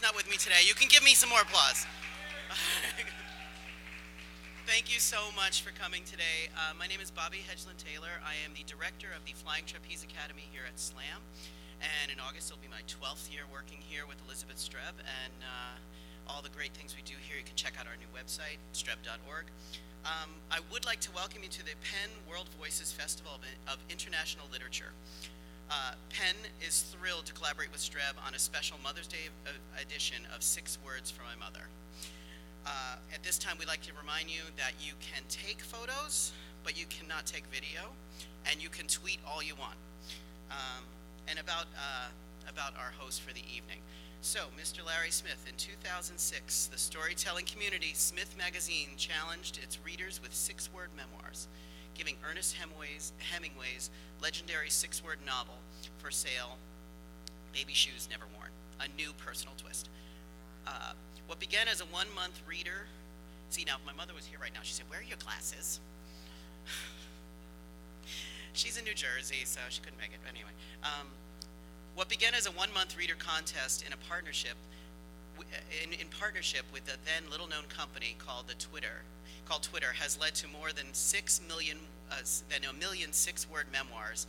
Larry's not with me today. You can give me some more applause. Thank you so much for coming today. My name is Bobby Hedgeland-Taylor. I am the director of the Flying Trapeze Academy here at SLAM. And in August, it'll be my 12th year working here with Elizabeth Streb. And all the great things we do here, you can check out our new website, streb.org. I would like to welcome you to the Penn World Voices Festival of International Literature. Penn is thrilled to collaborate with Streb on a special Mother's Day edition of 6 Words from My Mother. At this time, we'd like to remind you that you can take photos, but you cannot take video, and you can tweet all you want. And about our host for the evening. So, Mr. Larry Smith, in 2006, the storytelling community, Smith Magazine, challenged its readers with 6-word memoirs, giving Ernest Hemingway's legendary 6-word novel for sale, Baby Shoes Never Worn, a new personal twist. What began as a 1-month reader, see now if my mother was here right now, she'd say, where are your glasses? She's in New Jersey, so she couldn't make it, but anyway. What began as a 1-month reader contest in a partnership, in partnership with a then little-known company called Twitter, has led to more than 1 million 6-word memoirs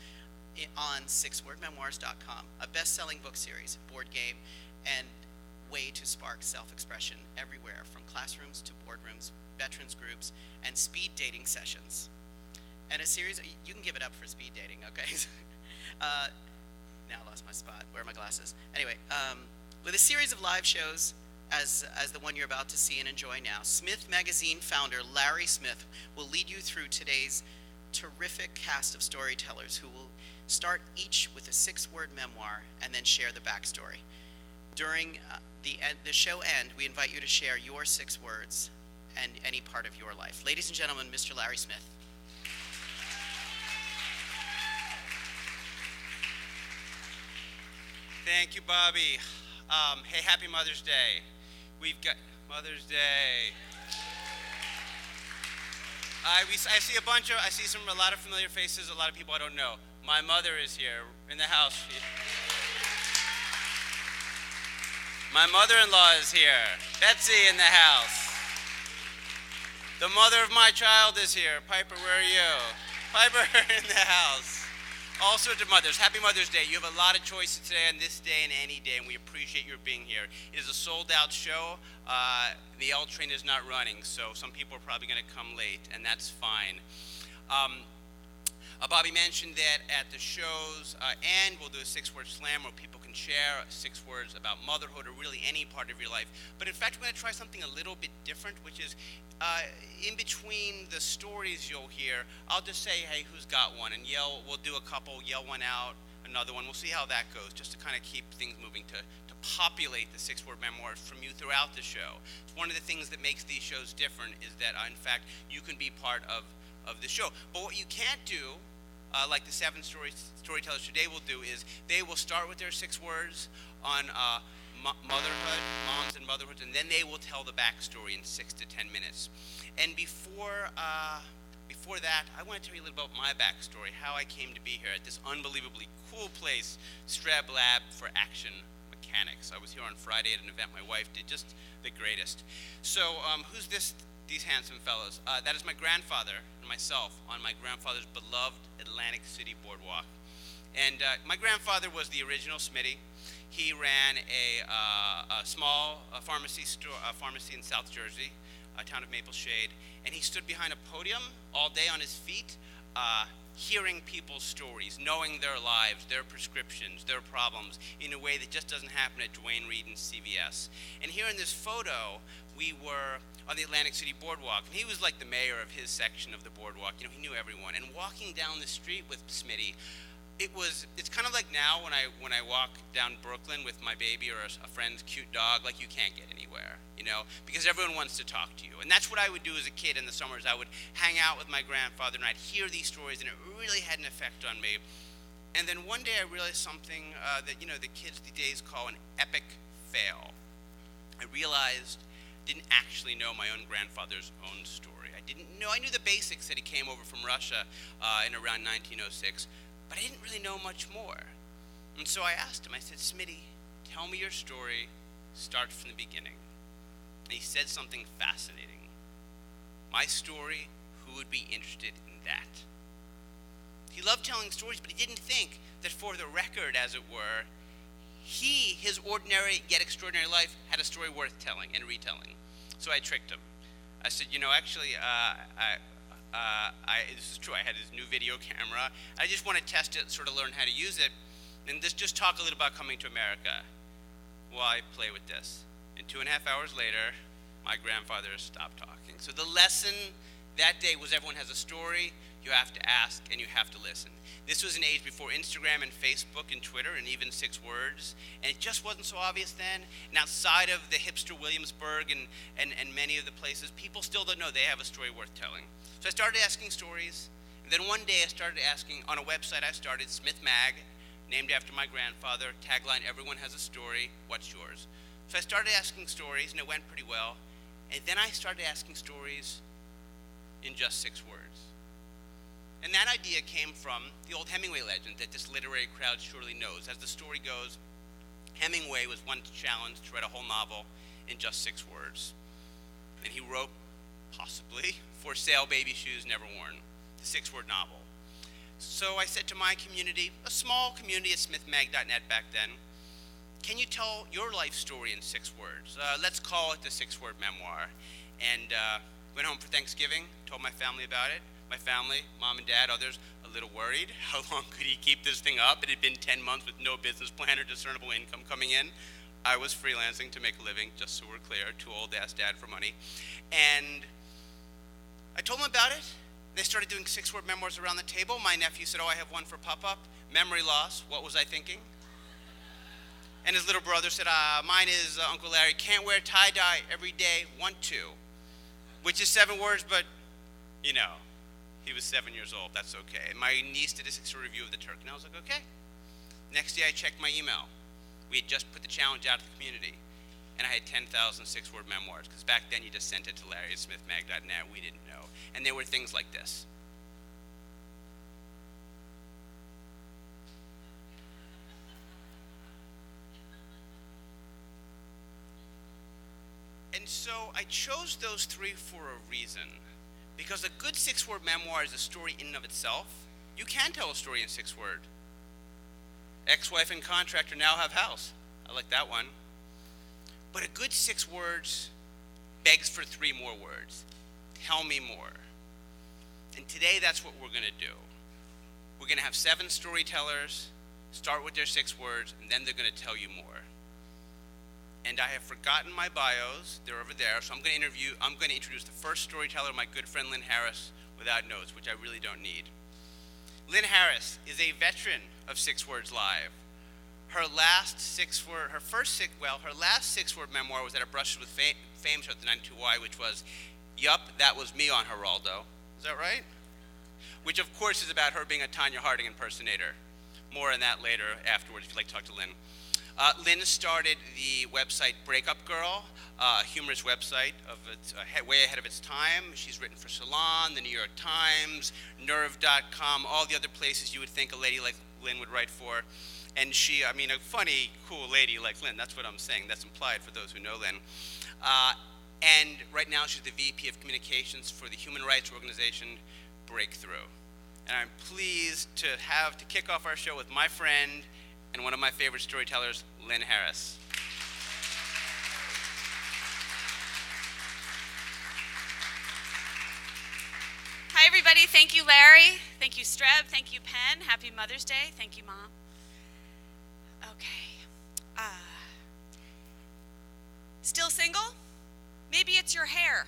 on sixwordmemoirs.com, a best-selling book series, board game, and way to spark self-expression everywhere, from classrooms to boardrooms, veterans groups, and speed dating sessions. And a series, you can give it up for speed dating, okay? Now I lost my spot. Where are my glasses? Anyway, with a series of live shows as the one you're about to see and enjoy now, Smith Magazine founder Larry Smith will lead you through today's terrific cast of storytellers who will start each with a 6-word memoir and then share the backstory. During the show end, we invite you to share your 6 words and any part of your life. Ladies and gentlemen, Mr. Larry Smith. Thank you, Bobby. Hey, happy Mother's Day. We've got Mother's Day. I see a lot of familiar faces, a lot of people I don't know. My mother is here in the house. My mother-in-law is here. Betsy in the house. The mother of my child is here. Piper, where are you? Piper in the house. All sorts of mothers. Happy Mother's Day. You have a lot of choices today on this day and any day, and we appreciate your being here. It is a sold-out show. The L train is not running, so some people are probably going to come late, and that's fine. Bobby mentioned that at the shows, and we'll do a 6-word slam where people can share 6 words about motherhood or really any part of your life. But in fact, we're going to try something a little bit different, which is in between the stories you'll hear, I'll just say, hey, who's got one? And we'll do a couple, yell one out, another one. We'll see how that goes, just to kind of keep things moving, to populate the 6-word memoirs from you throughout the show. It's one of the things that makes these shows different is that, in fact, you can be part of the show. But what you can't do, like the 7 storytellers today will do, is they will start with their 6 words on motherhood, moms and motherhood, and then they will tell the backstory in 6 to 10 minutes. And before that, I want to tell you a little about my backstory, how I came to be here at this unbelievably cool place, Streb Lab for Action Mechanics. I was here on Friday at an event my wife did, just the greatest. So who's these handsome fellows? That is my grandfather and myself on my grandfather's beloved Atlantic City boardwalk. And my grandfather was the original Smitty. He ran a small pharmacy in South Jersey, a town of Maple Shade, and he stood behind a podium all day on his feet, hearing people's stories, knowing their lives, their prescriptions, their problems, in a way that just doesn't happen at Duane Reade and CVS. And here in this photo, we were on the Atlantic City boardwalk, and he was like the mayor of his section of the boardwalk. You know, he knew everyone. And walking down the street with Smitty, it's kind of like now when I walk down Brooklyn with my baby or a friend's cute dog, like you can't get anywhere, you know, because everyone wants to talk to you. And that's what I would do as a kid in the summers. I would hang out with my grandfather and I'd hear these stories, and it really had an effect on me. And then one day I realized something that, you know, the kids these days call an epic fail. I realized I didn't actually know my own grandfather's own story. I knew the basics, that he came over from Russia in around 1906, but I didn't really know much more. And so I asked him, I said, Smitty, tell me your story start from the beginning. And he said something fascinating. My story, who would be interested in that? He loved telling stories, but he didn't think that for the record, as it were, his ordinary yet extraordinary life had a story worth telling and retelling. So I tricked him. I said, actually, this is true. I had this new video camera. I just want to test it, sort of learn how to use it, and just talk a little about coming to America while I play with this. And 2.5 hours later, my grandfather stopped talking. So the lesson that day was everyone has a story. You have to ask and you have to listen. This was an age before Instagram and Facebook and Twitter and even 6 words, and it just wasn't so obvious then. And outside of the hipster Williamsburg and many of the places, people still don't know they have a story worth telling. So I started asking stories, and then one day I started asking, on a website I started, Smith Mag, named after my grandfather, tagline, everyone has a story, what's yours? So I started asking stories, and it went pretty well, and then I started asking stories in just 6 words. And that idea came from the old Hemingway legend that this literary crowd surely knows. As the story goes, Hemingway was once challenged to write a whole novel in just 6 words. And he wrote, possibly, For Sale Baby Shoes Never Worn, the 6-word novel. So I said to my community, a small community at smithmag.net back then, can you tell your life story in 6 words? Let's call it the 6-word memoir. And went home for Thanksgiving, told my family about it. My family, mom and dad, others, a little worried. How long could he keep this thing up? It had been 10 months with no business plan or discernible income coming in. I was freelancing to make a living, just so we're clear, too old to ask dad for money. And I told them about it. They started doing 6-word memoirs around the table. My nephew said, I have one for pop-up. Memory loss, what was I thinking? And his little brother said, mine is Uncle Larry, can't wear tie-dye every day, want to. Which is 7 words, but, he was 7 years old, that's okay. And my niece did a 6-word review of the Turk, and I was like, okay. Next day I checked my email. We had just put the challenge out to the community, and I had 10,000 6-word memoirs, because back then you just sent it to Larry at smithmag.net, we didn't know. And there were things like this. And so I chose those 3 for a reason. Because a good 6-word memoir is a story in and of itself. You can tell a story in 6 words. Ex-wife and contractor now have house. I like that one. But a good 6 words begs for 3 more words. Tell me more. And today that's what we're going to do. We're going to have 7 storytellers start with their 6 words, and then they're going to tell you more. And I have forgotten my bios. They're over there. So I'm going to introduce the first storyteller, my good friend Lynn Harris, without notes, which I really don't need. Lynn Harris is a veteran of 6 Words Live. Her last 6-word memoir was at a Brushes with Fame show at the 92Y, which was, yup, that was me on Geraldo. Is that right? Which, of course, is about her being a Tanya Harding impersonator. More on that later afterwards, if you'd like to talk to Lynn. Lynn started the website Breakup Girl, a humorous website way ahead of its time. She's written for Salon, the New York Times, Nerve.com, all the other places you would think a lady like Lynn would write for. And she, a funny, cool lady like Lynn, that's what I'm saying. That's implied for those who know Lynn. And right now she's the VP of Communications for the human rights organization Breakthrough. And I'm pleased to kick off our show with my friend and one of my favorite storytellers, Lynn Harris. Hi, everybody. Thank you, Larry. Thank you, Streb. Thank you, Penn. Happy Mother's Day. Thank you, Mom. Okay. Still single? Maybe it's your hair.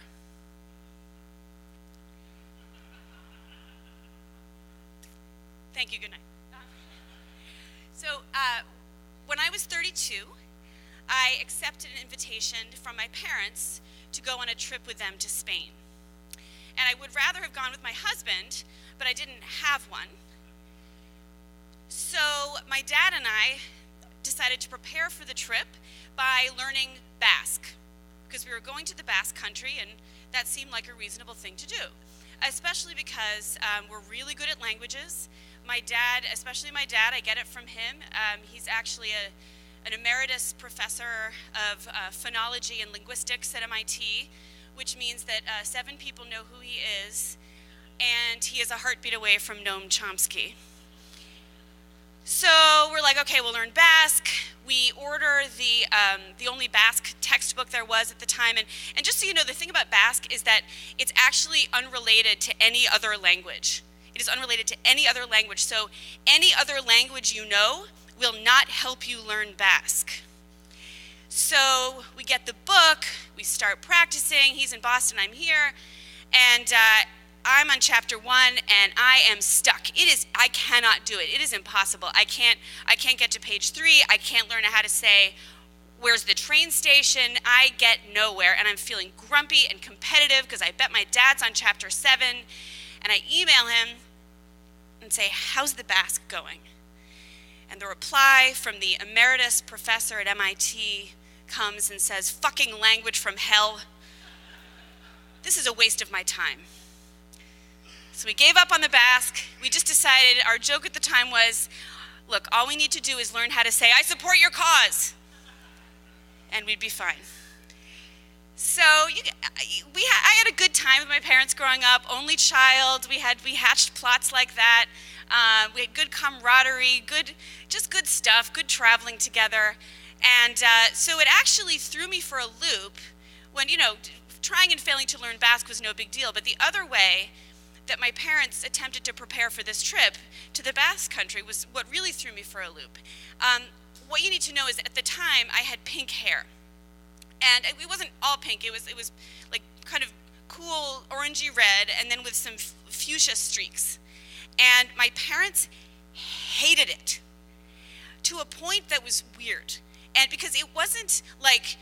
Thank you. Good night. So when I was 32, I accepted an invitation from my parents to go on a trip with them to Spain. And I would rather have gone with my husband, but I didn't have one. So my dad and I decided to prepare for the trip by learning Basque, because we were going to the Basque country, and that seemed like a reasonable thing to do, especially because we're really good at languages. My dad, especially my dad, I get it from him. He's actually an emeritus professor of phonology and linguistics at MIT, which means that 7 people know who he is, and he is a heartbeat away from Noam Chomsky. So we're like, okay, we'll learn Basque. We order the only Basque textbook there was at the time. And just so you know, the thing about Basque is that it's actually unrelated to any other language. It is unrelated to any other language. So any other language you know will not help you learn Basque. So we get the book, we start practicing. He's in Boston, I'm here. And I'm on chapter 1 and I am stuck. I cannot do it. It is impossible. I can't get to page 3. I can't learn how to say, where's the train station? I get nowhere, and I'm feeling grumpy and competitive because I bet my dad's on chapter 7, and I email him and say, how's the Basque going? And the reply from the emeritus professor at MIT comes and says, fucking language from hell. This is a waste of my time. So we gave up on the Basque. We just decided, our joke at the time was, look, all we need to do is learn how to say, I support your cause, and we'd be fine. So I had a good time with my parents growing up, only child. We hatched plots like that. We had good camaraderie, just good stuff, good traveling together. And so it actually threw me for a loop when, trying and failing to learn Basque was no big deal. But the other way that my parents attempted to prepare for this trip to the Basque country was what really threw me for a loop. What you need to know is at the time I had pink hair. And it wasn't all pink, it was like kind of cool orangey red and then with some fuchsia streaks. And my parents hated it to a point that was weird. And because it wasn't like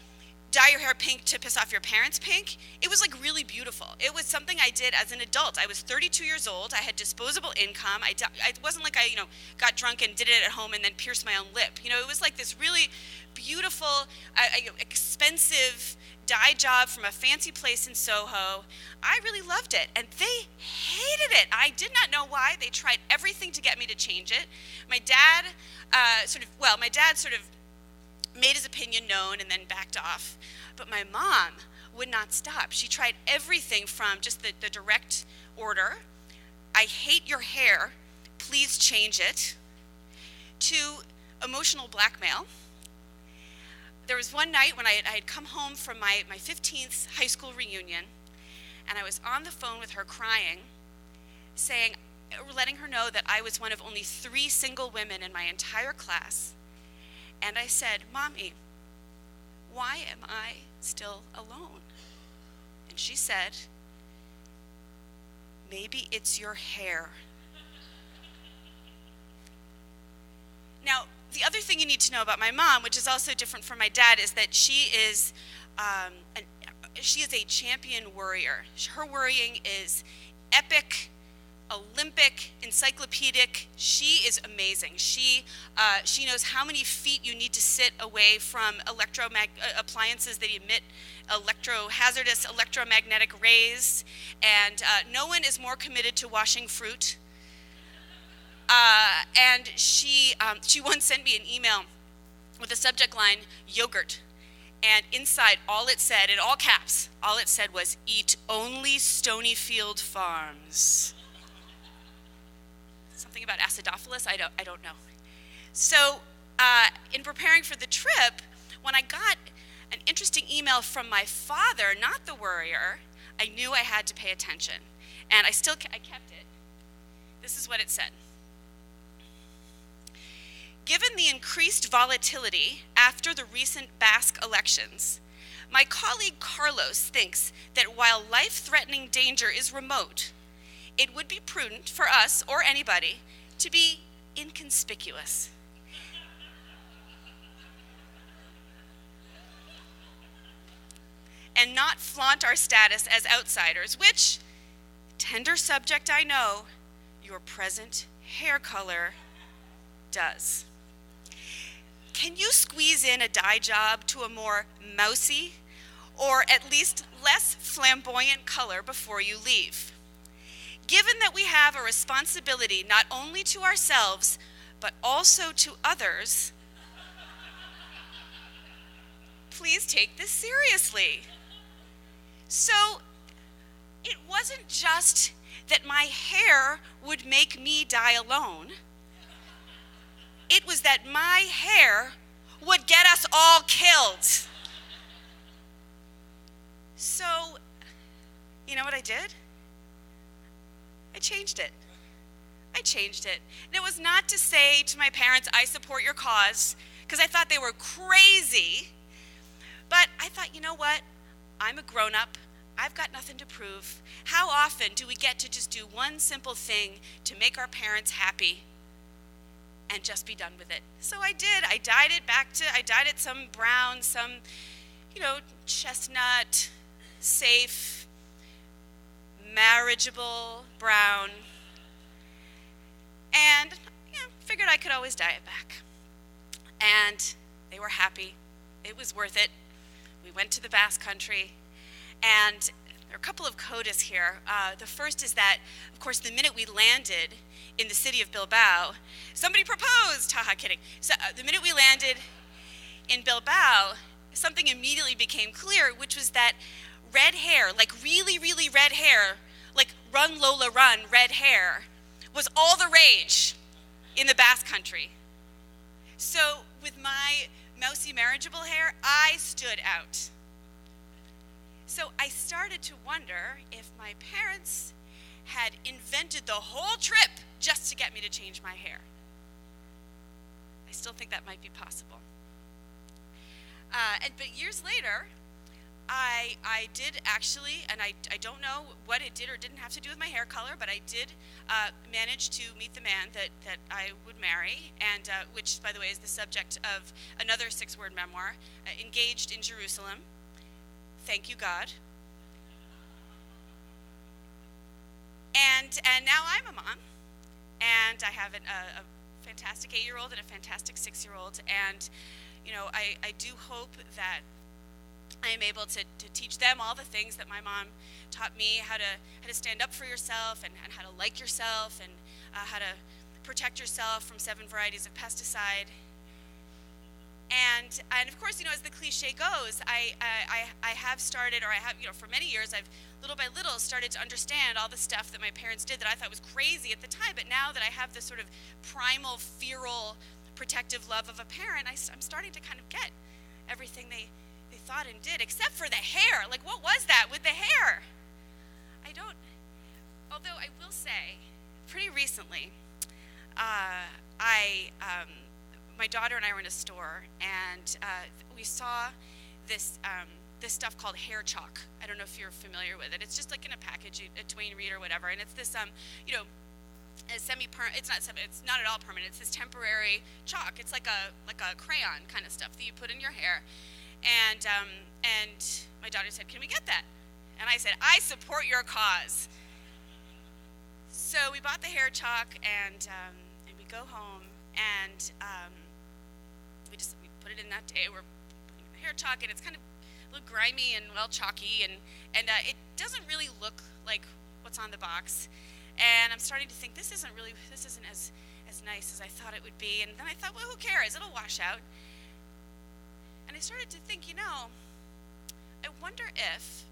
dye your hair pink to piss off your parents pink, it was like really beautiful. It was something I did as an adult. I was 32 years old, I had disposable income. It wasn't like I got drunk and did it at home and then pierced my own lip. It was like this really beautiful, expensive dye job from a fancy place in Soho. I really loved it, and they hated it. I did not know why. They tried everything to get me to change it. My dad sort of made his opinion known and then backed off. But my mom would not stop. She tried everything from just the direct order, I hate your hair, please change it, to emotional blackmail. There was one night when I had come home from my 15th high school reunion, and I was on the phone with her crying, letting her know that I was one of only 3 single women in my entire class. And I said, Mommy, why am I still alone? And she said, maybe it's your hair. Now, the other thing you need to know about my mom, which is also different from my dad, is that she is a champion worrier. Her worrying is epic, Olympic, encyclopedic. She is amazing. She knows how many feet you need to sit away from appliances that emit hazardous electromagnetic rays, and no one is more committed to washing fruit. And she once sent me an email with a subject line, yogurt. And inside, all it said, in all caps, all it said was, eat only Stonyfield Farms. Something about acidophilus, I don't know. So in preparing for the trip, when I got an interesting email from my father, not the worrier, I knew I had to pay attention. And I kept it. This is what it said. Given the increased volatility after the recent Basque elections, my colleague Carlos thinks that while life-threatening danger is remote, it would be prudent for us, or anybody, to be inconspicuous. And not flaunt our status as outsiders, which, tender subject I know, your present hair color does. Can you squeeze in a dye job to a more mousy, or at least less flamboyant color before you leave? Given that we have a responsibility not only to ourselves, but also to others, please take this seriously. So it wasn't just that my hair would make me die alone. It was that my hair would get us all killed. So, you know what I did? I changed it. And it was not to say to my parents, I support your cause, because I thought they were crazy. But I thought, you know what? I'm a grown-up. I've got nothing to prove. How often do we get to just do one simple thing to make our parents happy and just be done with it? So I did. I dyed it some brown, some, chestnut, safe, marriageable brown. And figured I could always dye it back. And they were happy. It was worth it. We went to the Basque Country. And there are a couple of codas here. The first is that, of course, the minute we landed in the city of Bilbao, somebody proposed. Haha, kidding. So the minute we landed in Bilbao, something immediately became clear, which was that red hair, like really, really red hair, like run Lola run red hair, was all the rage in the Basque Country. So with my mousy marriageable hair, I stood out. So I started to wonder if my parents had invented the whole trip just to get me to change my hair. I still think that might be possible. But years later, I did actually, and I don't know what it did or didn't have to do with my hair color, but I did manage to meet the man that I would marry, and which, by the way, is the subject of another six-word memoir, Engaged in Jerusalem. Thank you, God. And now I'm a mom, and I have a fantastic 8-year-old and a fantastic 6-year-old, and I do hope that I am able to teach them all the things that my mom taught me, how to stand up for yourself and how to like yourself and how to protect yourself from 7 varieties of pesticide. And of course, as the cliche goes, I have started, or I have, for many years, I've little by little started to understand all the stuff that my parents did that I thought was crazy at the time. But now that I have this sort of primal, feral, protective love of a parent, I'm starting to kind of get everything they thought and did, except for the hair. Like, what was that with the hair? Although I will say, pretty recently, my daughter and I were in a store, and we saw this stuff called hair chalk. I don't know if you're familiar with it. It's just like in a package, a Dwayne Reed or whatever, and it's this, it's not at all permanent. It's this temporary chalk. It's like a crayon kind of stuff that you put in your hair. And my daughter said, "Can we get that?" And I said, "I support your cause." So we bought the hair chalk, and we go home, and we put it in that day. We're putting the hair chalk, and it's kind of a little grimy and chalky, and it doesn't really look like what's on the box. And I'm starting to think this isn't as nice as I thought it would be. And then I thought, well, who cares? It'll wash out. And I started to think, I wonder if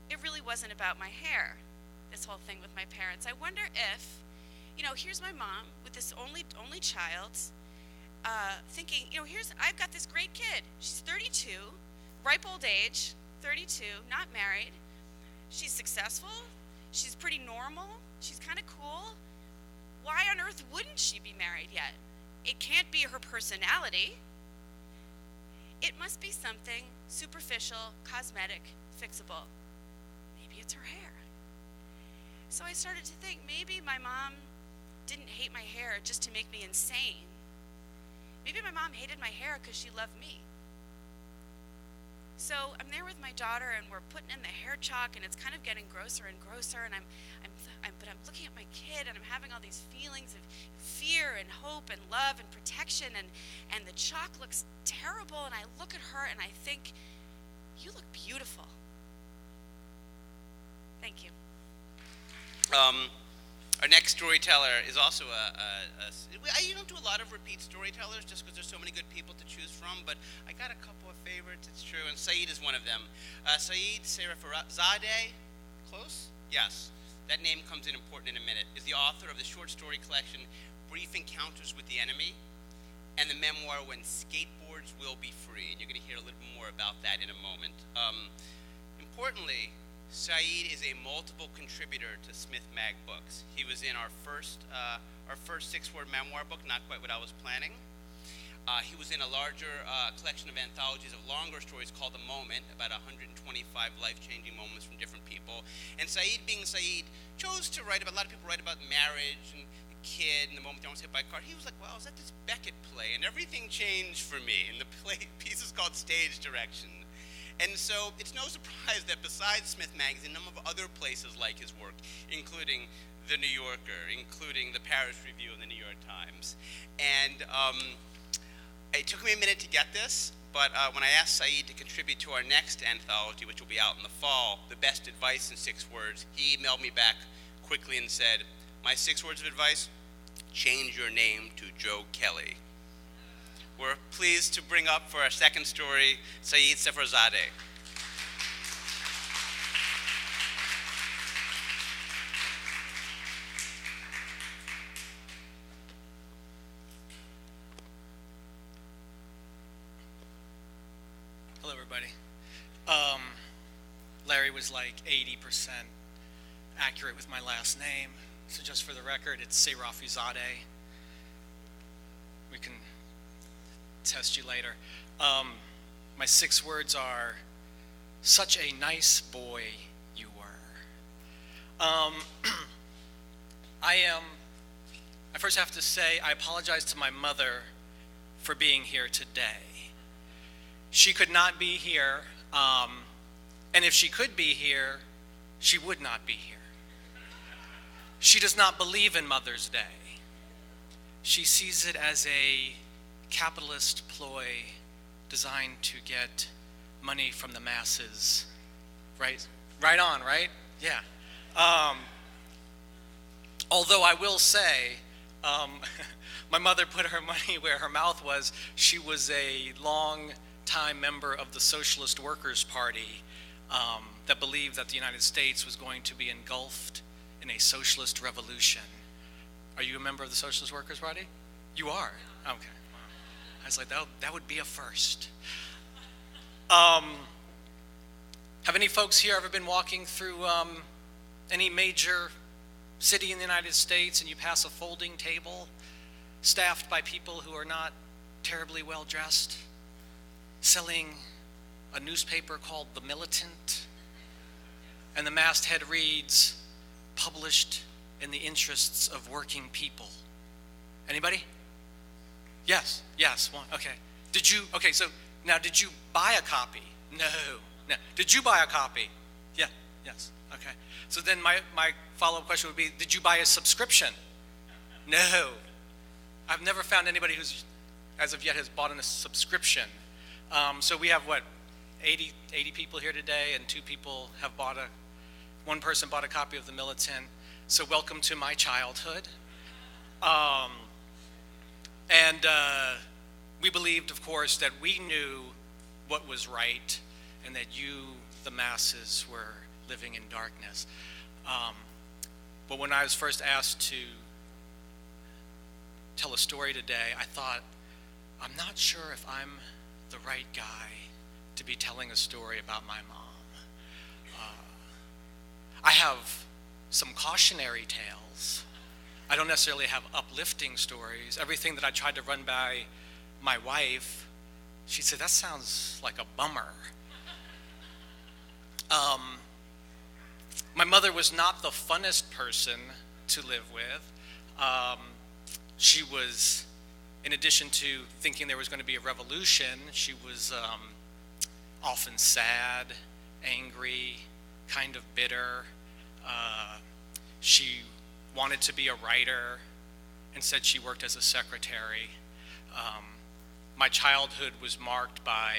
it really wasn't about my hair, this whole thing with my parents. I wonder if, here's my mom with this only child, thinking, I've got this great kid. She's 32, ripe old age, 32, not married. She's successful. She's pretty normal. She's kind of cool. Why on earth wouldn't she be married yet? It can't be her personality. It must be something superficial, cosmetic, fixable. Maybe it's her hair. So I started to think, maybe my mom didn't hate my hair just to make me insane. Maybe my mom hated my hair because she loved me. So I'm there with my daughter, and we're putting in the hair chalk, and it's kind of getting grosser and grosser, and I'm looking at my kid, and I'm having all these feelings of fear and hope and love and protection, and the chalk looks terrible, and I look at her and I think, you look beautiful. Thank you. Our next storyteller is also I don't do a lot of repeat storytellers just because there's so many good people to choose from, but I got a couple of favorites, it's true, and Saeed is one of them. Saeed Serafirzadeh, close? Yes. That name comes in important in a minute, is the author of the short story collection Brief Encounters with the Enemy and the memoir When Skateboards Will Be Free. And you're going to hear a little bit more about that in a moment. Importantly, Saeed is a multiple contributor to Smith Mag books. He was in our first Six-Word Memoir book, not quite what I was planning. He was in a larger collection of anthologies of longer stories called The Moment, about 125 life-changing moments from different people. And Saeed, being Saeed, chose to write about, a lot of people write about marriage and the kid and the moment they almost hit by a car. He was like, well, I was at this Beckett play, and everything changed for me. And the piece is called Stage Direction. And so it's no surprise that besides Smith Magazine, a number of other places like his work, including The New Yorker, including the Paris Review and the New York Times. And it took me a minute to get this, but when I asked Saeed to contribute to our next anthology, which will be out in the fall, The Best Advice in 6 Words, he emailed me back quickly and said, my 6 words of advice, change your name to Joe Kelly. We're pleased to bring up for our second story, Saeed Serafirzadeh. Hello, everybody. Larry was like 80% accurate with my last name, so just for the record, it's Serafirzadeh. We can test you later. My 6 words are, such a nice boy you were. I first have to say, I apologize to my mother for being here today. She could not be here, and if she could be here, she would not be here. She does not believe in Mother's Day. She sees it as a capitalist ploy designed to get money from the masses. Right on, right? Yeah. Although I will say, my mother put her money where her mouth was. She was a long-time member of the Socialist Workers' Party that believed that the United States was going to be engulfed in a socialist revolution. Are you a member of the Socialist Workers' Party? You are? Okay. I was like, that would be a first. Have any folks here ever been walking through any major city in the United States and you pass a folding table staffed by people who are not terribly well dressed, selling a newspaper called The Militant, and the masthead reads, published in the interests of working people? Anybody? Yes, one, okay. So now did you buy a copy? No. Did you buy a copy? Yeah, yes, okay. So then my follow-up question would be, did you buy a subscription? No. I've never found anybody who's, as of yet, has bought a subscription. So we have, 80 people here today, and 2 people have one person bought a copy of The Militant. So welcome to my childhood. And we believed, of course, that we knew what was right and that you, the masses, were living in darkness. But when I was first asked to tell a story today, I thought, I'm not sure if I'm the right guy to be telling a story about my mom. I have some cautionary tales. I don't necessarily have uplifting stories. Everything that I tried to run by my wife, she said, that sounds like a bummer. My mother was not the funnest person to live with. She was, in addition to thinking there was going to be a revolution, she was often sad, angry, kind of bitter. She wanted to be a writer and said she worked as a secretary. My childhood was marked by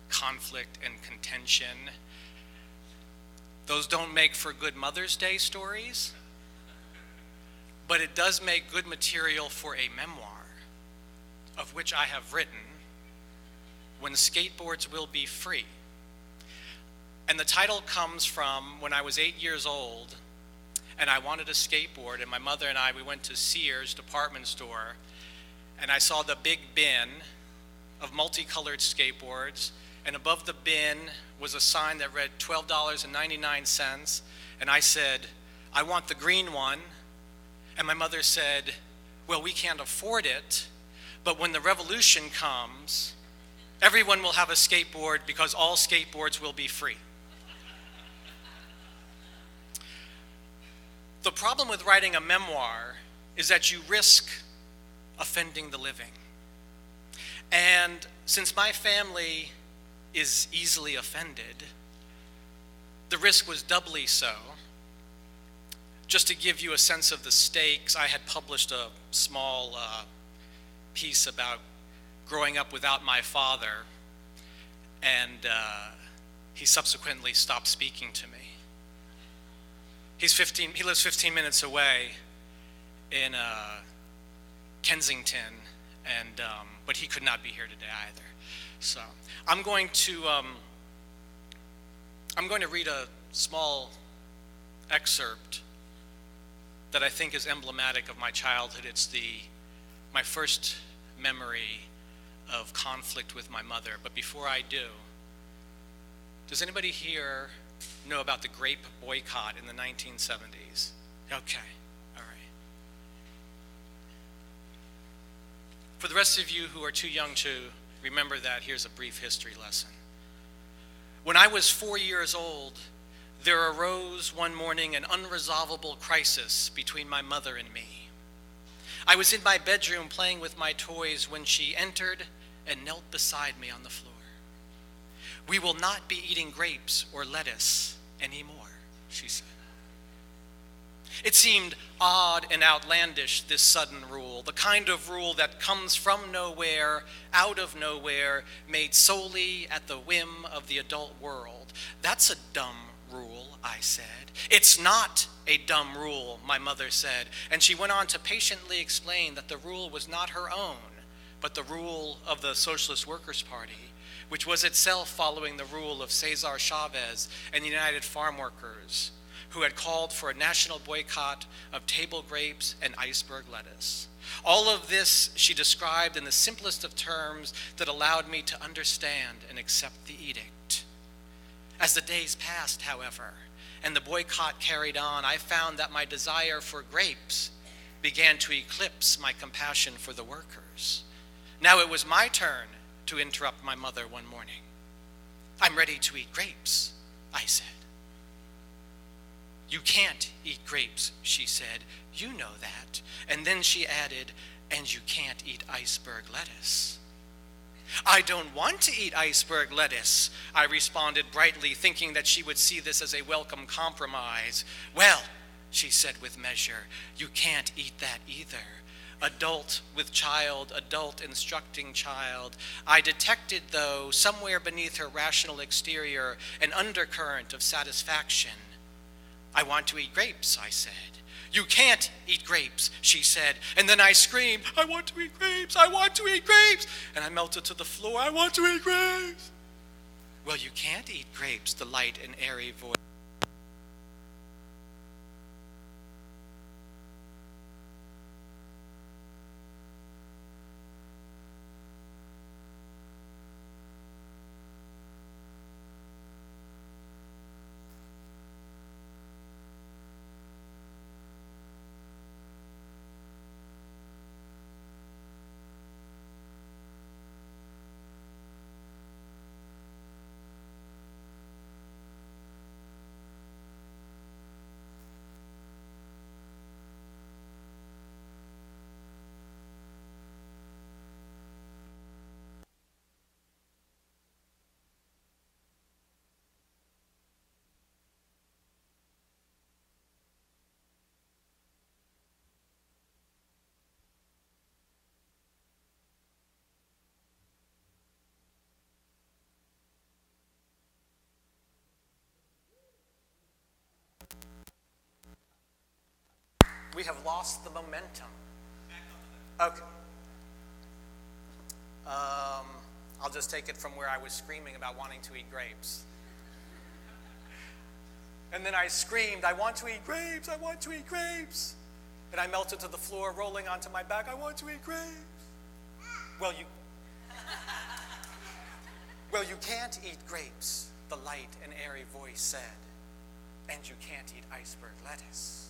conflict and contention. Those don't make for good Mother's Day stories. but it does make good material for a memoir, of which I have written, When Skateboards Will Be Free. And the title comes from when I was 8 years old, and I wanted a skateboard, and my mother and I, we went to Sears department store, and I saw the big bin of multicolored skateboards, and above the bin was a sign that read $12.99, and I said, I want the green one, and my mother said, well, we can't afford it, but when the revolution comes, everyone will have a skateboard because all skateboards will be free. The problem with writing a memoir is that you risk offending the living. And since my family is easily offended, the risk was doubly so. Just to give you a sense of the stakes, I had published a small piece about growing up without my father, and he subsequently stopped speaking to me. He lives 15 minutes away in Kensington, and but he could not be here today either. So I'm going to read a small excerpt that I think is emblematic of my childhood. It's my first memory of conflict with my mother. But before I do, does anybody here know about the grape boycott in the 1970s? Okay, all right. For the rest of you who are too young to remember that, here's a brief history lesson. When I was 4 years old, there arose one morning an unresolvable crisis between my mother and me. I was in my bedroom playing with my toys when she entered and knelt beside me on the floor. We will not be eating grapes or lettuce anymore, she said. It seemed odd and outlandish, this sudden rule, the kind of rule that comes from nowhere, out of nowhere, made solely at the whim of the adult world. That's a dumb rule, I said. It's not a dumb rule, my mother said, and she went on to patiently explain that the rule was not her own, but the rule of the Socialist Workers' Party, which was itself following the rule of Cesar Chavez and the United Farm Workers, who had called for a national boycott of table grapes and iceberg lettuce. All of this she described in the simplest of terms that allowed me to understand and accept the edict. As the days passed, however, and the boycott carried on, I found that my desire for grapes began to eclipse my compassion for the workers. Now it was my turn to interrupt my mother one morning. I'm ready to eat grapes, I said. You can't eat grapes, she said. You know that. And then she added, and you can't eat iceberg lettuce. I don't want to eat iceberg lettuce, I responded brightly, thinking that she would see this as a welcome compromise. Well, she said with measure, you can't eat that either. Adult with child, adult instructing child. I detected, though, somewhere beneath her rational exterior, an undercurrent of satisfaction. I want to eat grapes, I said. You can't eat grapes, she said. And then I screamed, I want to eat grapes, I want to eat grapes. And I melted to the floor, I want to eat grapes. Well, you can't eat grapes, the light and airy voice. We have lost the momentum. Okay. I'll just take it from where I was screaming about wanting to eat grapes. And then I screamed, I want to eat grapes, I want to eat grapes. And I melted to the floor, rolling onto my back, I want to eat grapes. Well, you can't eat grapes, the light and airy voice said. And you can't eat iceberg lettuce.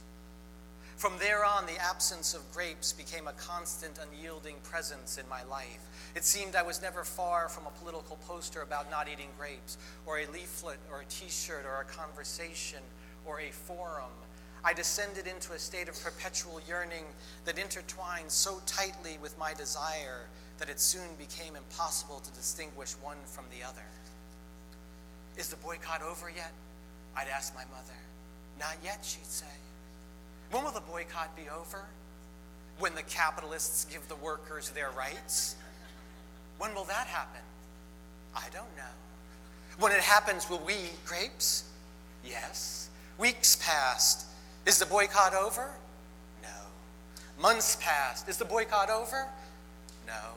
From there on, the absence of grapes became a constant, unyielding presence in my life. It seemed I was never far from a political poster about not eating grapes, or a leaflet, or a t-shirt, or a conversation, or a forum. I descended into a state of perpetual yearning that intertwined so tightly with my desire that it soon became impossible to distinguish one from the other. Is the boycott over yet? I'd ask my mother. Not yet, she'd say. When will the boycott be over? When the capitalists give the workers their rights? When will that happen? I don't know. When it happens, will we eat grapes? Yes. Weeks passed. Is the boycott over? No. Months passed. Is the boycott over? No.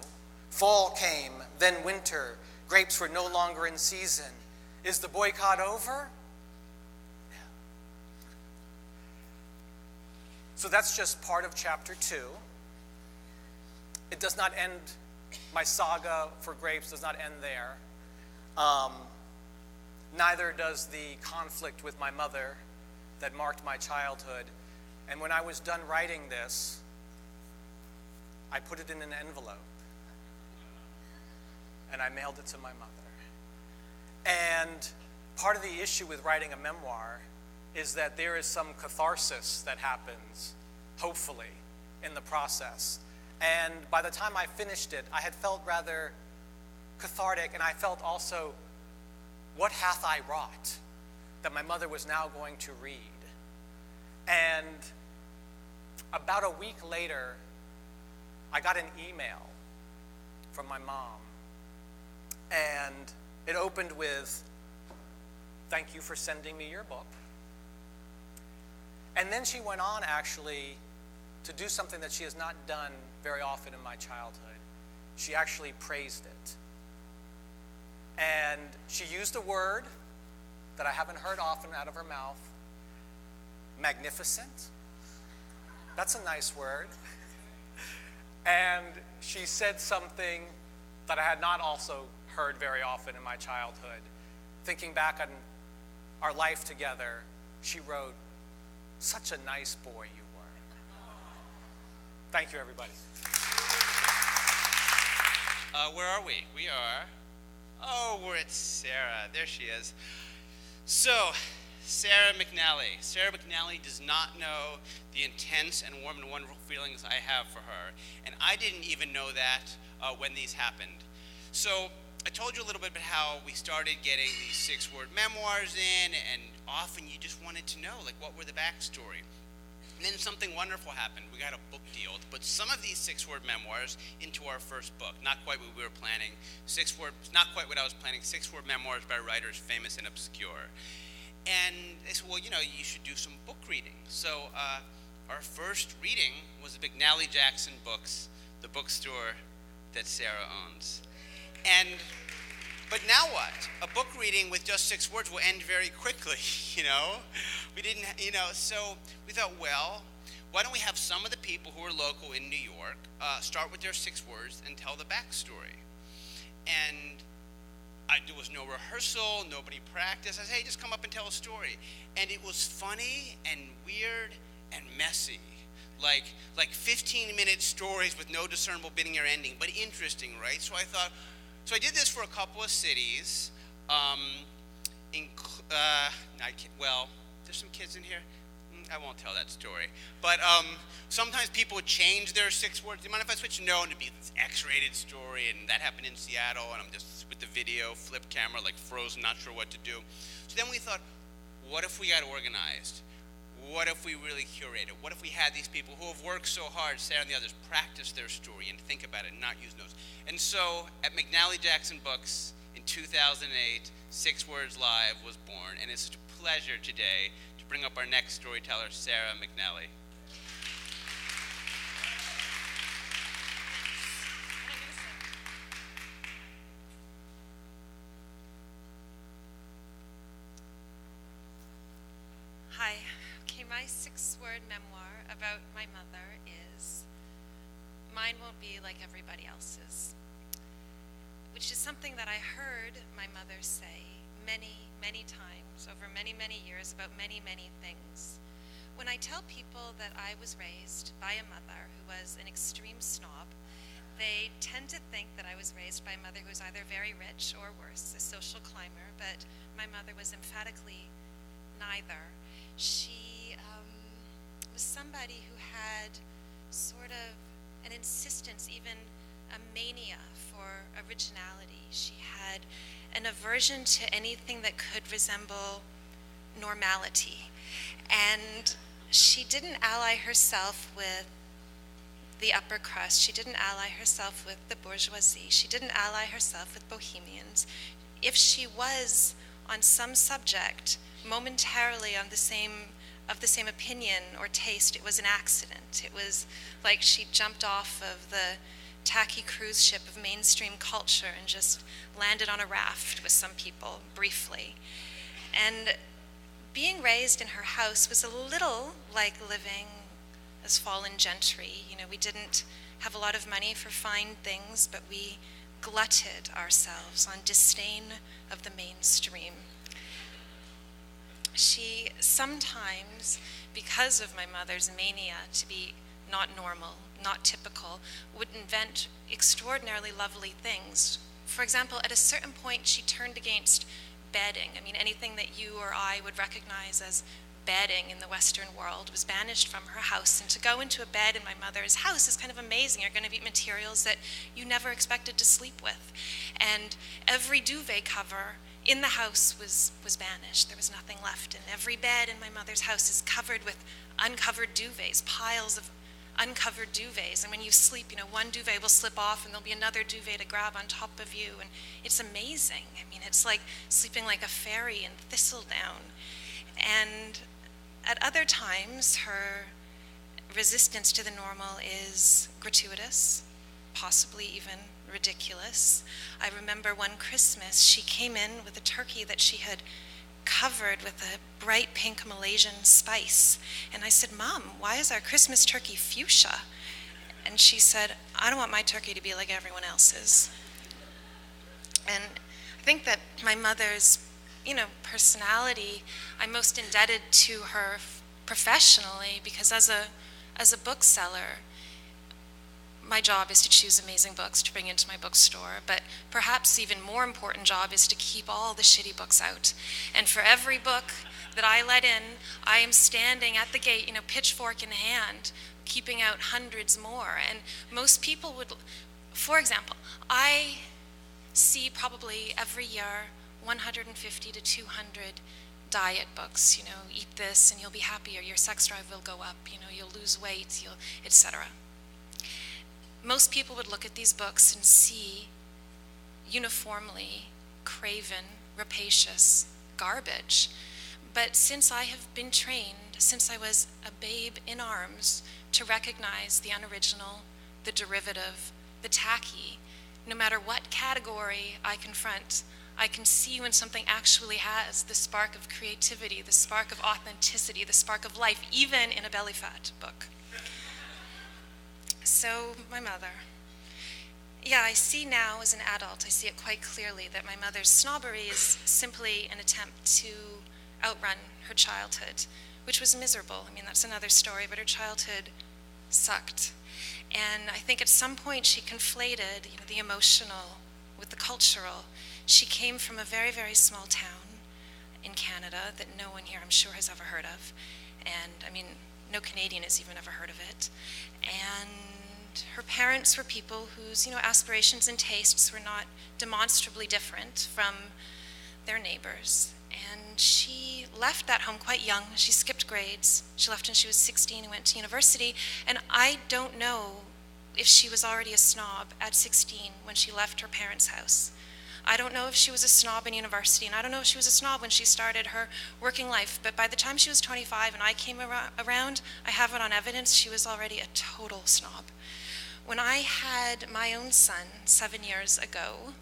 Fall came, then winter. Grapes were no longer in season. Is the boycott over? So that's just part of chapter 2. It does not end, my saga for grapes does not end there. Neither does the conflict with my mother that marked my childhood. And when I was done writing this, I put it in an envelope. And I mailed it to my mother. And part of the issue with writing a memoir is that there is some catharsis that happens, hopefully, in the process. And by the time I finished it, I had felt rather cathartic, and I felt also, what hath I wrought that my mother was now going to read? And about a week later, I got an email from my mom, and it opened with, "Thank you for sending me your book." And then she went on, actually, to do something that she has not done very often in my childhood. She actually praised it. And she used a word that I haven't heard often out of her mouth, magnificent. That's a nice word. And she said something that I had not also heard very often in my childhood. Thinking back on our life together, she wrote, "Such a nice boy you were." Thank you, everybody. Where are we? We are, we're at Sarah. There she is. So, Sarah McNally. Sarah McNally does not know the intense and warm and wonderful feelings I have for her. And I didn't even know that when these happened. So, I told you a little bit about how we started getting these six-word memoirs in, and often you just wanted to know, like, what were the backstory? And then something wonderful happened. We got a book deal to put some of these six-word memoirs into our first book. Not quite what we were planning. Not quite what I was planning. Six-word memoirs by writers famous and obscure. And they said, well, you should do some book reading. So our first reading was the McNally Jackson Books, the bookstore that Sarah owns. But now what? A book reading with just 6 words will end very quickly, We didn't, so we thought, well, why don't we have some of the people who are local in New York start with their 6 words and tell the backstory? And there was no rehearsal, nobody practiced. I said, hey, just come up and tell a story. And it was funny and weird and messy. Like 15-minute stories with no discernible beginning or ending, but interesting, right? So I did this for a couple of cities. There's some kids in here. I won't tell that story. But sometimes people change their 6 words. Do you mind if I switch? No, and it'd be this X-rated story, and that happened in Seattle, and I'm just with the video, flip camera, like frozen, not sure what to do. So then we thought, what if we got organized? What if we really curated? What if we had these people who have worked so hard, Sarah and the others, practice their story and think about it and not use notes? And so at McNally Jackson Books in 2008, 6 Words Live was born. And it's such a pleasure today to bring up our next storyteller, Sarah McNally. Hi. Okay, my six-word memoir about my mother is, mine won't be like everybody else's, which is something that I heard my mother say many, many times over many, many years about many, many things. When I tell people that I was raised by a mother who was an extreme snob, they tend to think that I was raised by a mother who was either very rich or worse, a social climber, but my mother was emphatically neither. She was somebody who had sort of an insistence, even a mania for originality. She had an aversion to anything that could resemble normality. And she didn't ally herself with the upper crust. She didn't ally herself with the bourgeoisie. She didn't ally herself with bohemians. If she was on some subject momentarily of the same opinion or taste, it was an accident. It was like she jumped off of the tacky cruise ship of mainstream culture and just landed on a raft with some people briefly. And being raised in her house was a little like living as fallen gentry. You know, we didn't have a lot of money for fine things, but we glutted ourselves on disdain of the mainstream. She sometimes, because of my mother's mania to be not normal, not typical, would invent extraordinarily lovely things. For example, at a certain point, she turned against bedding. I mean, anything that you or I would recognize as bedding in the Western world was banished from her house. And to go into a bed in my mother's house is kind of amazing. You're going to be materials that you never expected to sleep with. And every duvet cover in the house was banished. There was nothing left. And every bed in my mother's house is covered with uncovered duvets, piles of uncovered duvets. And when you sleep, you know, one duvet will slip off and there'll be another duvet to grab on top of you. And it's amazing. I mean, it's like sleeping like a fairy in thistledown. And at other times, her resistance to the normal is gratuitous, possibly even ridiculous. I remember one Christmas, she came in with a turkey that she had covered with a bright pink Malaysian spice. And I said, "Mom, why is our Christmas turkey fuchsia?" And she said, "I don't want my turkey to be like everyone else's." And I think that my mother's, you know, personality, I'm most indebted to her professionally, because as a bookseller, my job is to choose amazing books to bring into my bookstore, but perhaps even more important job is to keep all the shitty books out. And for every book that I let in, I am standing at the gate, you know, pitchfork in hand, keeping out hundreds more. And most people would, for example, I see probably every year 150 to 200 diet books, you know, eat this and you'll be happier, your sex drive will go up, you know, you'll lose weight, etc. Most people would look at these books and see uniformly craven, rapacious garbage. But since I have been trained, since I was a babe in arms, to recognize the unoriginal, the derivative, the tacky, no matter what category I confront, I can see when something actually has the spark of creativity, the spark of authenticity, the spark of life, even in a belly fat book. So, my mother. Yeah, I see now as an adult, I see it quite clearly that my mother's snobbery is simply an attempt to outrun her childhood, which was miserable. I mean, that's another story, but her childhood sucked. And I think at some point she conflated, you know, the emotional with the cultural. She came from a very, very small town in Canada that no one here, I'm sure, has ever heard of. And, I mean, no Canadian has even ever heard of it. And her parents were people whose, you know, aspirations and tastes were not demonstrably different from their neighbors. And she left that home quite young. She skipped grades. She left when she was 16 and went to university. And I don't know if she was already a snob at 16 when she left her parents' house. I don't know if she was a snob in university, and I don't know if she was a snob when she started her working life, but by the time she was 25 and I came around, I have it on evidence, she was already a total snob. When I had my own son 7 years ago,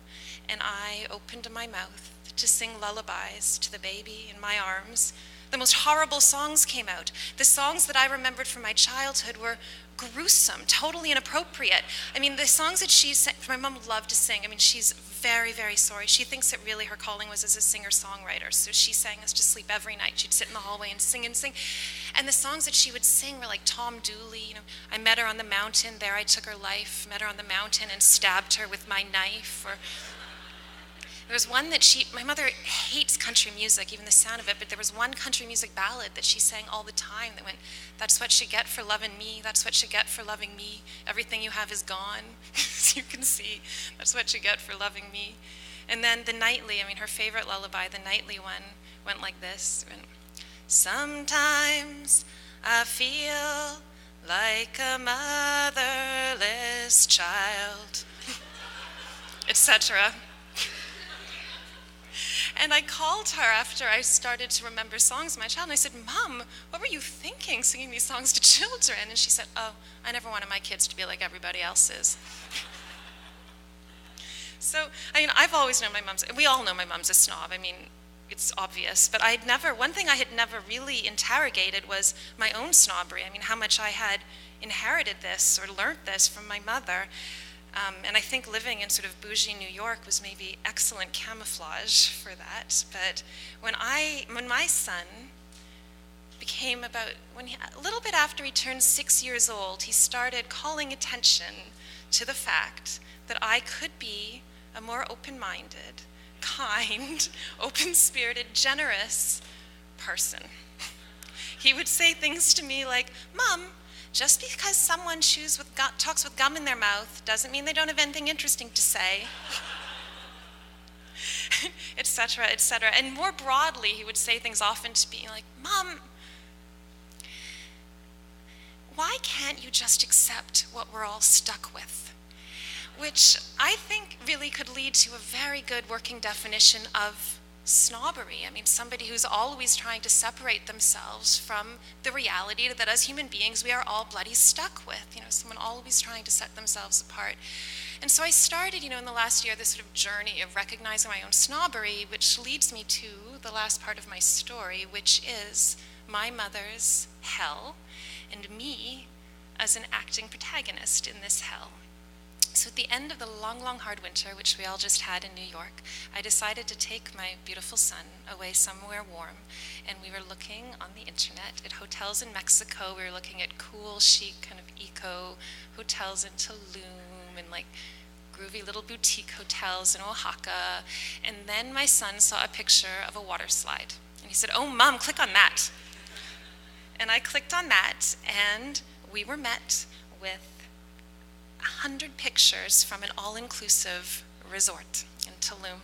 and I opened my mouth to sing lullabies to the baby in my arms, The most horrible songs came out. The songs that I remembered from my childhood were gruesome, totally inappropriate. I mean, the songs that she sang, my mom loved to sing. I mean, she's very, very sorry. She thinks that really her calling was as a singer-songwriter. So she sang us to sleep every night. She'd sit in the hallway and sing and sing. And the songs that she would sing were like Tom Dooley, you know, I met her on the mountain, there I took her life, met her on the mountain and stabbed her with my knife. Or there was one that my mother hates country music, even the sound of it, but there was one country music ballad that she sang all the time that went, that's what you get for loving me, that's what you get for loving me, everything you have is gone, as you can see, that's what you get for loving me. And then the nightly, I mean, her favorite lullaby, the nightly one, went like this, went, sometimes I feel like a motherless child, etc. And I called her after I started to remember songs of my child, and I said, Mom, what were you thinking singing these songs to children? And she said, oh, I never wanted my kids to be like everybody else's. So, I mean, I've always known my mom's, we all know my mom's a snob. I mean, it's obvious, but one thing I had never really interrogated was my own snobbery. I mean, how much I had inherited this or learned this from my mother. And I think living in sort of bougie New York was maybe excellent camouflage for that. But when my son became a little bit after he turned 6 years old, he started calling attention to the fact that I could be a more open-minded, kind, open-spirited, generous person. He would say things to me like, Mom, just because someone talks with gum in their mouth doesn't mean they don't have anything interesting to say, etc., etc. And more broadly, he would say things often to me like, Mom, why can't you just accept what we're all stuck with? Which I think really could lead to a very good working definition of snobbery. I mean, somebody who's always trying to separate themselves from the reality that as human beings we are all bloody stuck with. You know, someone always trying to set themselves apart. And so I started, you know, in the last year, this sort of journey of recognizing my own snobbery, which leads me to the last part of my story, which is my mother's hell and me as an acting protagonist in this hell. So at the end of the long, long, hard winter, which we all just had in New York, I decided to take my beautiful son away somewhere warm. And we were looking on the internet at hotels in Mexico. We were looking at cool, chic, kind of eco hotels in Tulum and like groovy little boutique hotels in Oaxaca. And then my son saw a picture of a water slide. And he said, oh, Mom, click on that. And I clicked on that, and we were met with 100 pictures from an all-inclusive resort in Tulum.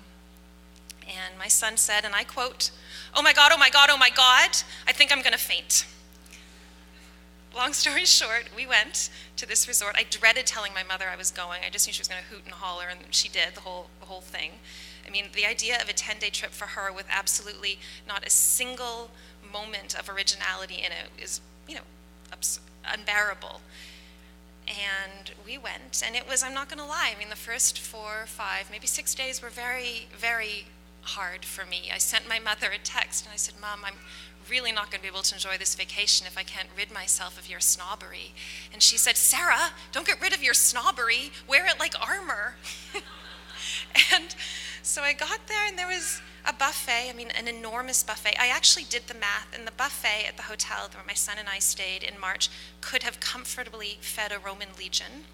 And my son said, and I quote, oh my God, oh my God, oh my God, I think I'm gonna faint. Long story short, we went to this resort. I dreaded telling my mother I was going. I just knew she was gonna hoot and holler, and she did, the whole thing. I mean, the idea of a 10-day trip for her with absolutely not a single moment of originality in it is, you know, unbearable. And we went, and it was, I'm not gonna lie, I mean, the first 4, 5, maybe 6 days were very, very hard for me. I sent my mother a text, and I said, Mom, I'm really not gonna be able to enjoy this vacation if I can't rid myself of your snobbery. And she said, Sarah, don't get rid of your snobbery, wear it like armor. And so I got there, and there was a buffet, I mean, an enormous buffet. I actually did the math, and the buffet at the hotel where my son and I stayed in March could have comfortably fed a Roman legion.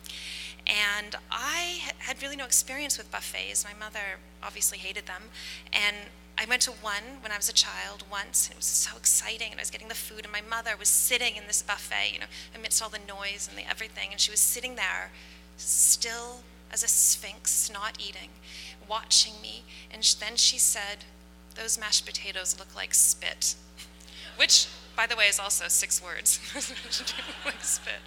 And I had really no experience with buffets. My mother obviously hated them. And I went to one when I was a child once, and it was so exciting, and I was getting the food, and my mother was sitting in this buffet, you know, amidst all the noise and everything, and she was sitting there, still as a sphinx, not eating, watching me, and then she said, those mashed potatoes look like spit, which, by the way, is also 6 words, like spit.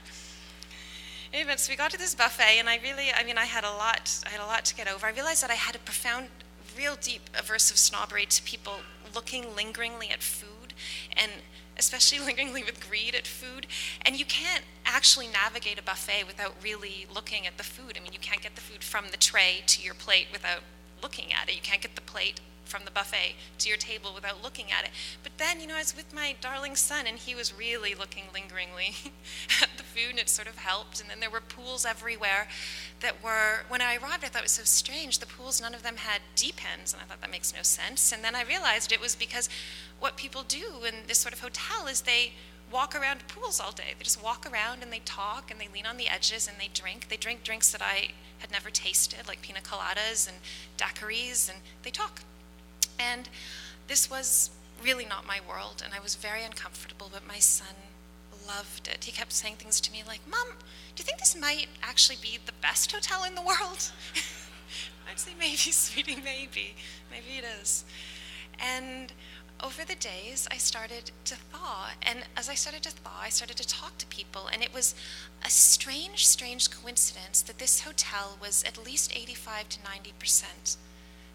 Anyway, so we got to this buffet, and I had a lot to get over. I realized that I had a profound, real deep aversive snobbery to people looking lingeringly at food, and especially lingeringly with greed at food. And you can't actually navigate a buffet without really looking at the food. I mean, you can't get the food from the tray to your plate without looking at it. You can't get the plate from the buffet to your table without looking at it. But then, I was with my darling son, and he was really looking lingeringly at the food, and it sort of helped. And then there were pools everywhere that were, when I arrived, I thought it was so strange. The pools, none of them had D-pens, and I thought that makes no sense. And then I realized it was because what people do in this sort of hotel is they walk around pools all day. They just walk around and they talk and they lean on the edges and they drink. They drink drinks that I had never tasted, like pina coladas and daiquiris, and they talk. And this was really not my world, and I was very uncomfortable, but my son loved it. He kept saying things to me like, "Mom, do you think this might actually be the best hotel in the world?" I'd say, "Maybe, sweetie, maybe. Maybe it is." And over the days, I started to thaw, and as I started to thaw, I started to talk to people, and it was a strange, strange coincidence that this hotel was at least 85 to 90%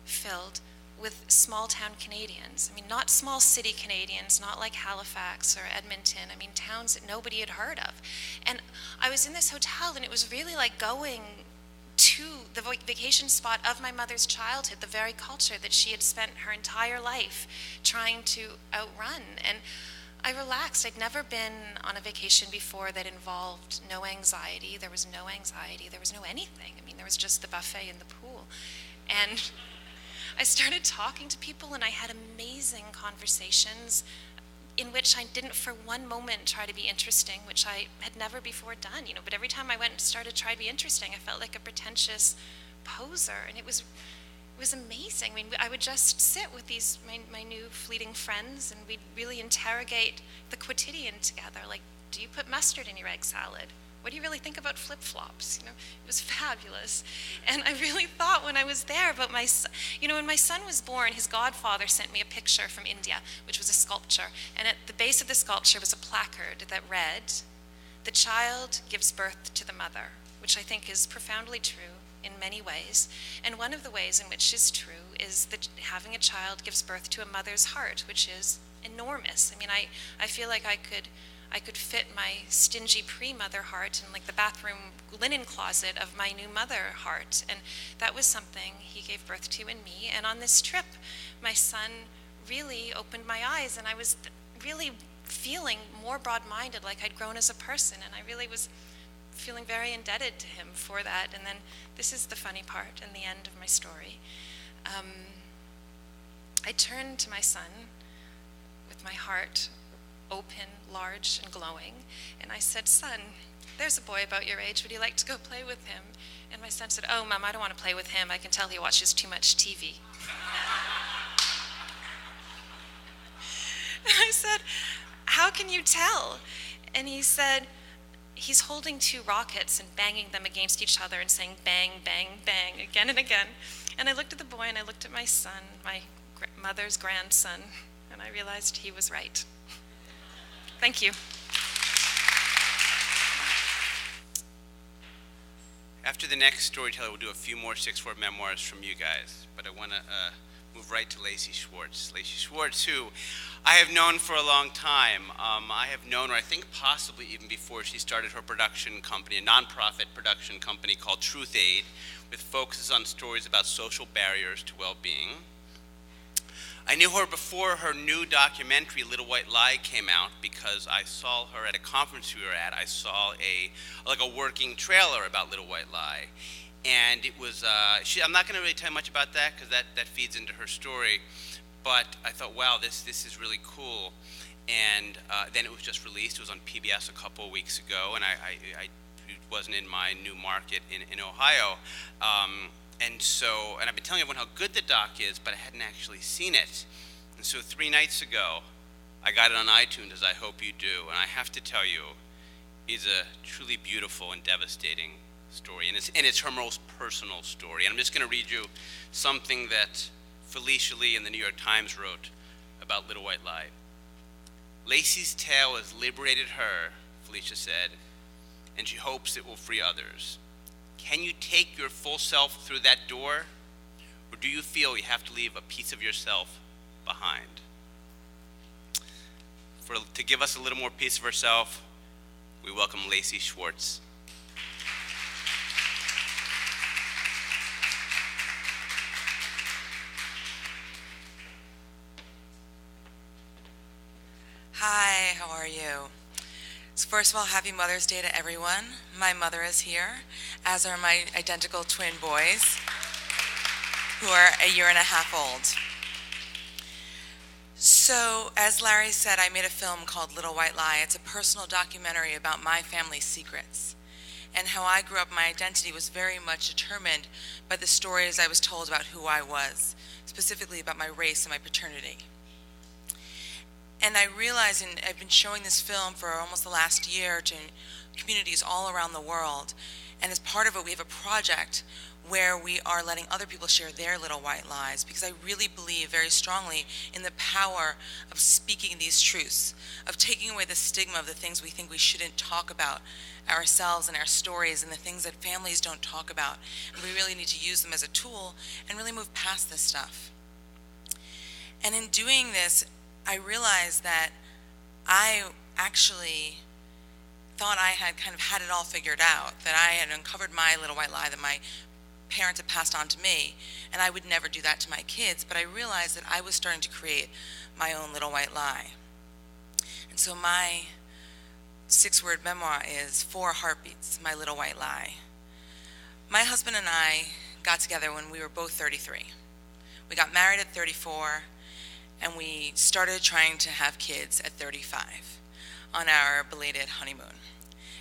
filled with small-town Canadians. I mean, not small city Canadians, not like Halifax or Edmonton. I mean, towns that nobody had heard of. And I was in this hotel, and it was really like going to the vacation spot of my mother's childhood, the very culture that she had spent her entire life trying to outrun. And I relaxed. I'd never been on a vacation before that involved no anxiety. There was no anxiety. There was no anything. I mean, there was just the buffet and the pool. And I started talking to people, and I had amazing conversations in which I didn't for one moment try to be interesting, which I had never before done, but every time I went and started to try to be interesting, I felt like a pretentious poser, and it was amazing. I mean, I would just sit with these, my new fleeting friends, and we'd really interrogate the quotidian together, like, do you put mustard in your egg salad? What do you really think about flip-flops? It was fabulous. And I really thought when I was there about my son, when my son was born, his godfather sent me a picture from India, which was a sculpture. And at the base of the sculpture was a placard that read, "The child gives birth to the mother," which I think is profoundly true in many ways. And one of the ways in which is true is that having a child gives birth to a mother's heart, which is enormous. I mean, I feel like I could fit my stingy pre-mother heart in like the bathroom linen closet of my new mother heart. And that was something he gave birth to in me. And on this trip, my son really opened my eyes, and I was really feeling more broad-minded, like I'd grown as a person. And I really was feeling very indebted to him for that. And then this is the funny part and the end of my story. I turned to my son with my heart open, large, and glowing, and I said, "Son, there's a boy about your age. Would you like to go play with him?" And my son said, "Oh, Mom, I don't want to play with him. I can tell he watches too much TV." And I said, "How can you tell?" And he said, "He's holding two rockets and banging them against each other and saying bang, bang, bang again and again." And I looked at the boy, and I looked at my son, my mother's grandson, and I realized he was right. Thank you. After the next storyteller, we'll do a few more six-word memoirs from you guys, but I want to move right to Lacey Schwartz. Lacey Schwartz, who I have known for a long time. I have known her, I think possibly even before she started her production company, a nonprofit production company called Truth Aid, with focuses on stories about social barriers to well-being. I knew her before her new documentary, Little White Lie, came out, because I saw her at a conference we were at. I saw a working trailer about Little White Lie. And it was, I'm not going to really tell you much about that, because that feeds into her story. But I thought, wow, this is really cool. And then it was just released. It was on PBS a couple of weeks ago, and it wasn't in my new market in Ohio. And I've been telling everyone how good the doc is, but I hadn't actually seen it. And so 3 nights ago, I got it on iTunes, as I hope you do, and I have to tell you, it's a truly beautiful and devastating story, and it's her most personal story. And I'm just going to read you something that Felicia Lee in the New York Times wrote about Little White Lie. "Lacey's tale has liberated her," Felicia said, "and she hopes it will free others. Can you take your full self through that door, or do you feel you have to leave a piece of yourself behind?" To give us a little more piece of herself, we welcome Lacey Schwartz. Hi, how are you? So first of all, happy Mother's Day to everyone. My mother is here, as are my identical twin boys, who are a year and a half old. So, as Larry said, I made a film called Little White Lie. It's a personal documentary about my family's secrets. And how I grew up, my identity was very much determined by the stories I was told about who I was, specifically about my race and my paternity. And I realized, and I've been showing this film for almost the last year to communities all around the world, and as part of it we have a project where we are letting other people share their little white lies, because I really believe very strongly in the power of speaking these truths, of taking away the stigma of the things we think we shouldn't talk about ourselves and our stories and the things that families don't talk about. And we really need to use them as a tool and really move past this stuff. And in doing this, I realized that I actually thought I had kind of had it all figured out, that I had uncovered my little white lie that my parents had passed on to me, and I would never do that to my kids, but I realized that I was starting to create my own little white lie. And so my six-word memoir is 4 Heartbeats, My Little White Lie. My husband and I got together when we were both 33. We got married at 34, and we started trying to have kids at 35 on our belated honeymoon.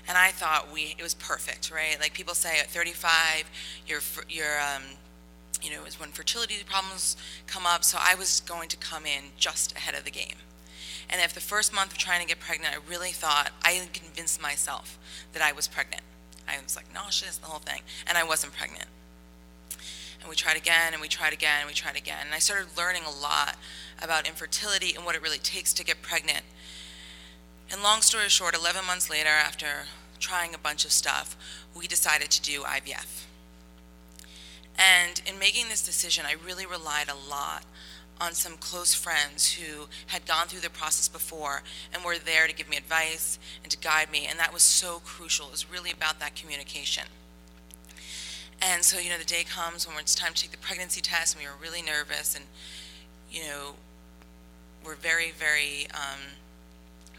And I thought it was perfect, right? Like people say at 35, is when fertility problems come up, so I was going to come in just ahead of the game. And after the first month of trying to get pregnant, I really thought, I had convinced myself that I was pregnant. I was like nauseous, the whole thing, and I wasn't pregnant. And we tried again, and we tried again, and we tried again. And I started learning a lot about infertility and what it really takes to get pregnant. And long story short, 11 months later, after trying a bunch of stuff, we decided to do IVF. And in making this decision, I really relied a lot on some close friends who had gone through the process before and were there to give me advice and to guide me, and that was so crucial. It was really about that communication. And so, the day comes when it's time to take the pregnancy test, and we were really nervous, and, we're very, very,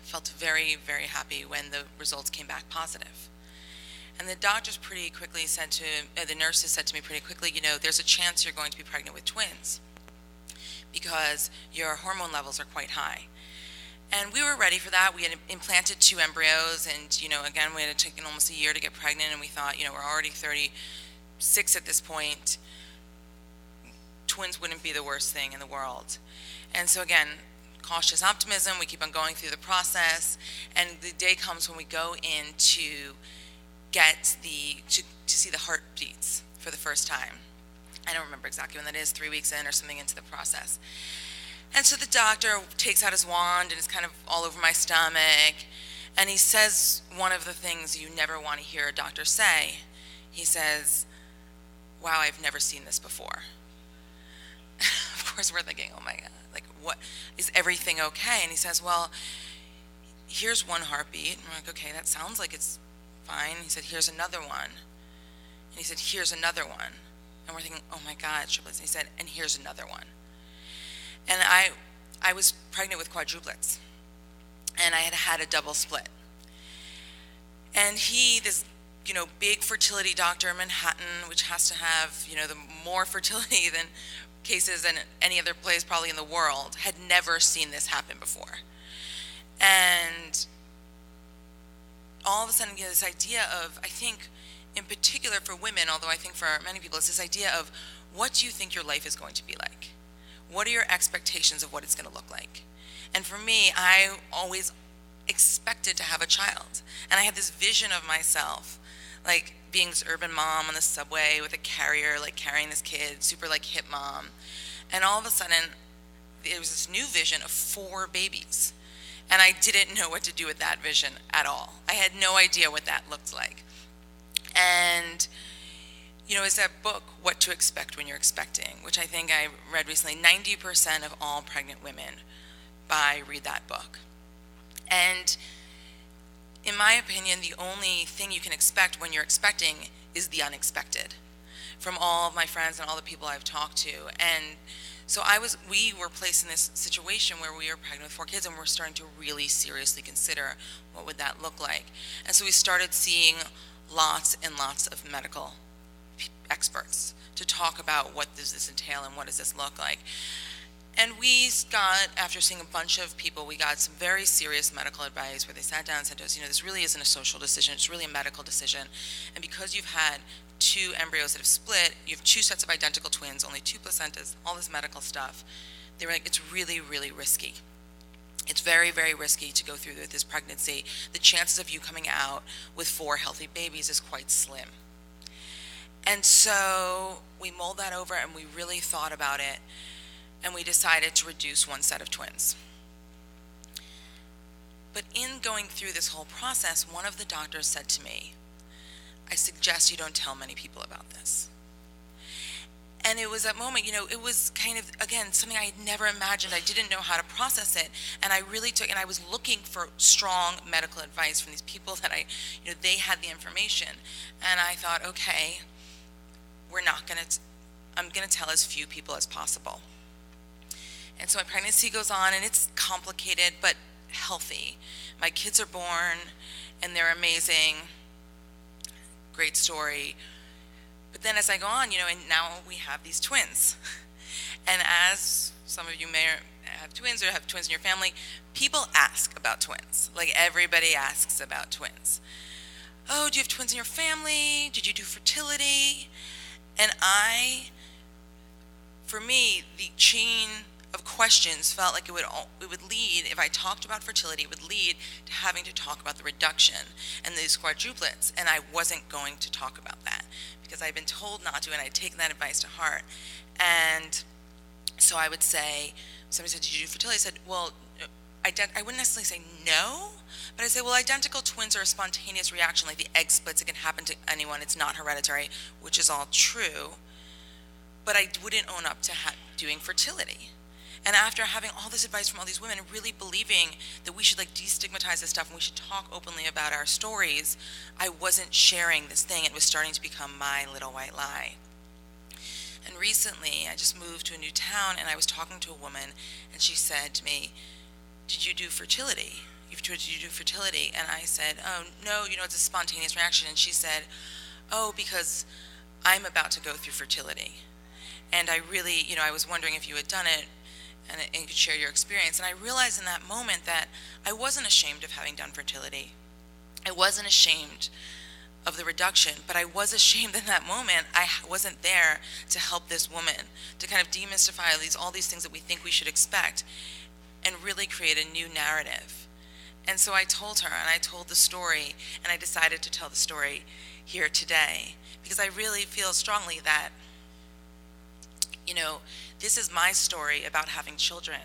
felt very, very happy when the results came back positive. And the doctors pretty quickly said the nurses said to me pretty quickly, there's a chance you're going to be pregnant with twins because your hormone levels are quite high. And we were ready for that. We had implanted 2 embryos, and, again, we had taken almost a year to get pregnant, and we thought, we're already 36 at this point. Twins wouldn't be the worst thing in the world. And so, again, cautious optimism, we keep on going through the process, and the day comes when we go in to see the heartbeats for the first time. I don't remember exactly when that is, 3 weeks in or something into the process. And so the doctor takes out his wand and is kind of all over my stomach, and he says one of the things you never want to hear a doctor say. He says, "Wow, I've never seen this before." Of course we're thinking, oh my God, like what, is everything okay? And he says, well, here's 1 heartbeat. And we're like, okay, that sounds like it's fine. He said, here's another one. And he said, here's another one. And we're thinking, oh my God, triplets. And he said, and here's another one. And I was pregnant with quadruplets, and I had had a double split. And this big fertility doctor in Manhattan, which has to have, the more fertility than cases in any other place probably in the world, had never seen this happen before. And all of a sudden, this idea of, I think, in particular for women, although I think for many people, it's this idea of what do you think your life is going to be like? What are your expectations of what it's going to look like? And for me, I always expected to have a child. And I had this vision of myself, like being this urban mom on the subway with a carrier, like carrying this kid, super like hip mom. And all of a sudden, there was this new vision of 4 babies. And I didn't know what to do with that vision at all. I had no idea what that looked like. And, it's that book, What to Expect When You're Expecting, which I think I read recently. 90% of all pregnant women read that book. And in my opinion, the only thing you can expect when you're expecting is the unexpected from all of my friends and all the people I've talked to. And So we were placed in this situation where we were pregnant with 4 kids, and we're starting to really seriously consider what would that look like. And so we started seeing lots and lots of medical experts to talk about what does this entail and what does this look like. And we got, after seeing a bunch of people, we got some very serious medical advice where they sat down and said to us, this really isn't a social decision, it's really a medical decision. And because you've had 2 embryos that have split, you have 2 sets of identical twins, only 2 placentas, all this medical stuff. They were like, it's really, really risky. It's very, very risky to go through with this pregnancy. The chances of you coming out with 4 healthy babies is quite slim. And so we mulled that over and we really thought about it, and we decided to reduce 1 set of twins. But in going through this whole process, one of the doctors said to me, I suggest you don't tell many people about this. And it was that moment, it was kind of, again, something I had never imagined. I didn't know how to process it. And I really and I was looking for strong medical advice from these people that they had the information. And I thought, okay, I'm going to tell as few people as possible. And so my pregnancy goes on, and it's complicated, but healthy. My kids are born, and they're amazing. Great story. But then as I go on, and now we have these twins. And as some of you may have twins or have twins in your family, people ask about twins. Like, everybody asks about twins. Oh, do you have twins in your family? Did you do fertility? And for me, the chain of questions felt like it would lead, if I talked about fertility, it would lead to having to talk about the reduction and these quadruplets, and I wasn't going to talk about that because I'd been told not to, and I'd taken that advice to heart. And so I would say, somebody said, did you do fertility? I said, well, I wouldn't necessarily say no, but I'd say, well, identical twins are a spontaneous reaction, like the egg splits, it can happen to anyone, it's not hereditary, which is all true, but I wouldn't own up to doing fertility. And after having all this advice from all these women, really believing that we should destigmatize this stuff and we should talk openly about our stories, I wasn't sharing this thing. It was starting to become my little white lie. And recently, I just moved to a new town, and I was talking to a woman, and she said to me, did you do fertility? Did you do fertility? And I said, oh, no, it's a spontaneous reaction. And she said, oh, because I'm about to go through fertility. And I really, I was wondering if you had done it, and could share your experience. And I realized in that moment that I wasn't ashamed of having done fertility. I wasn't ashamed of the reduction, but I was ashamed in that moment I wasn't there to help this woman, to kind of demystify all these things that we think we should expect and really create a new narrative. And so I told her, and I told the story, and I decided to tell the story here today because I really feel strongly that this is my story about having children.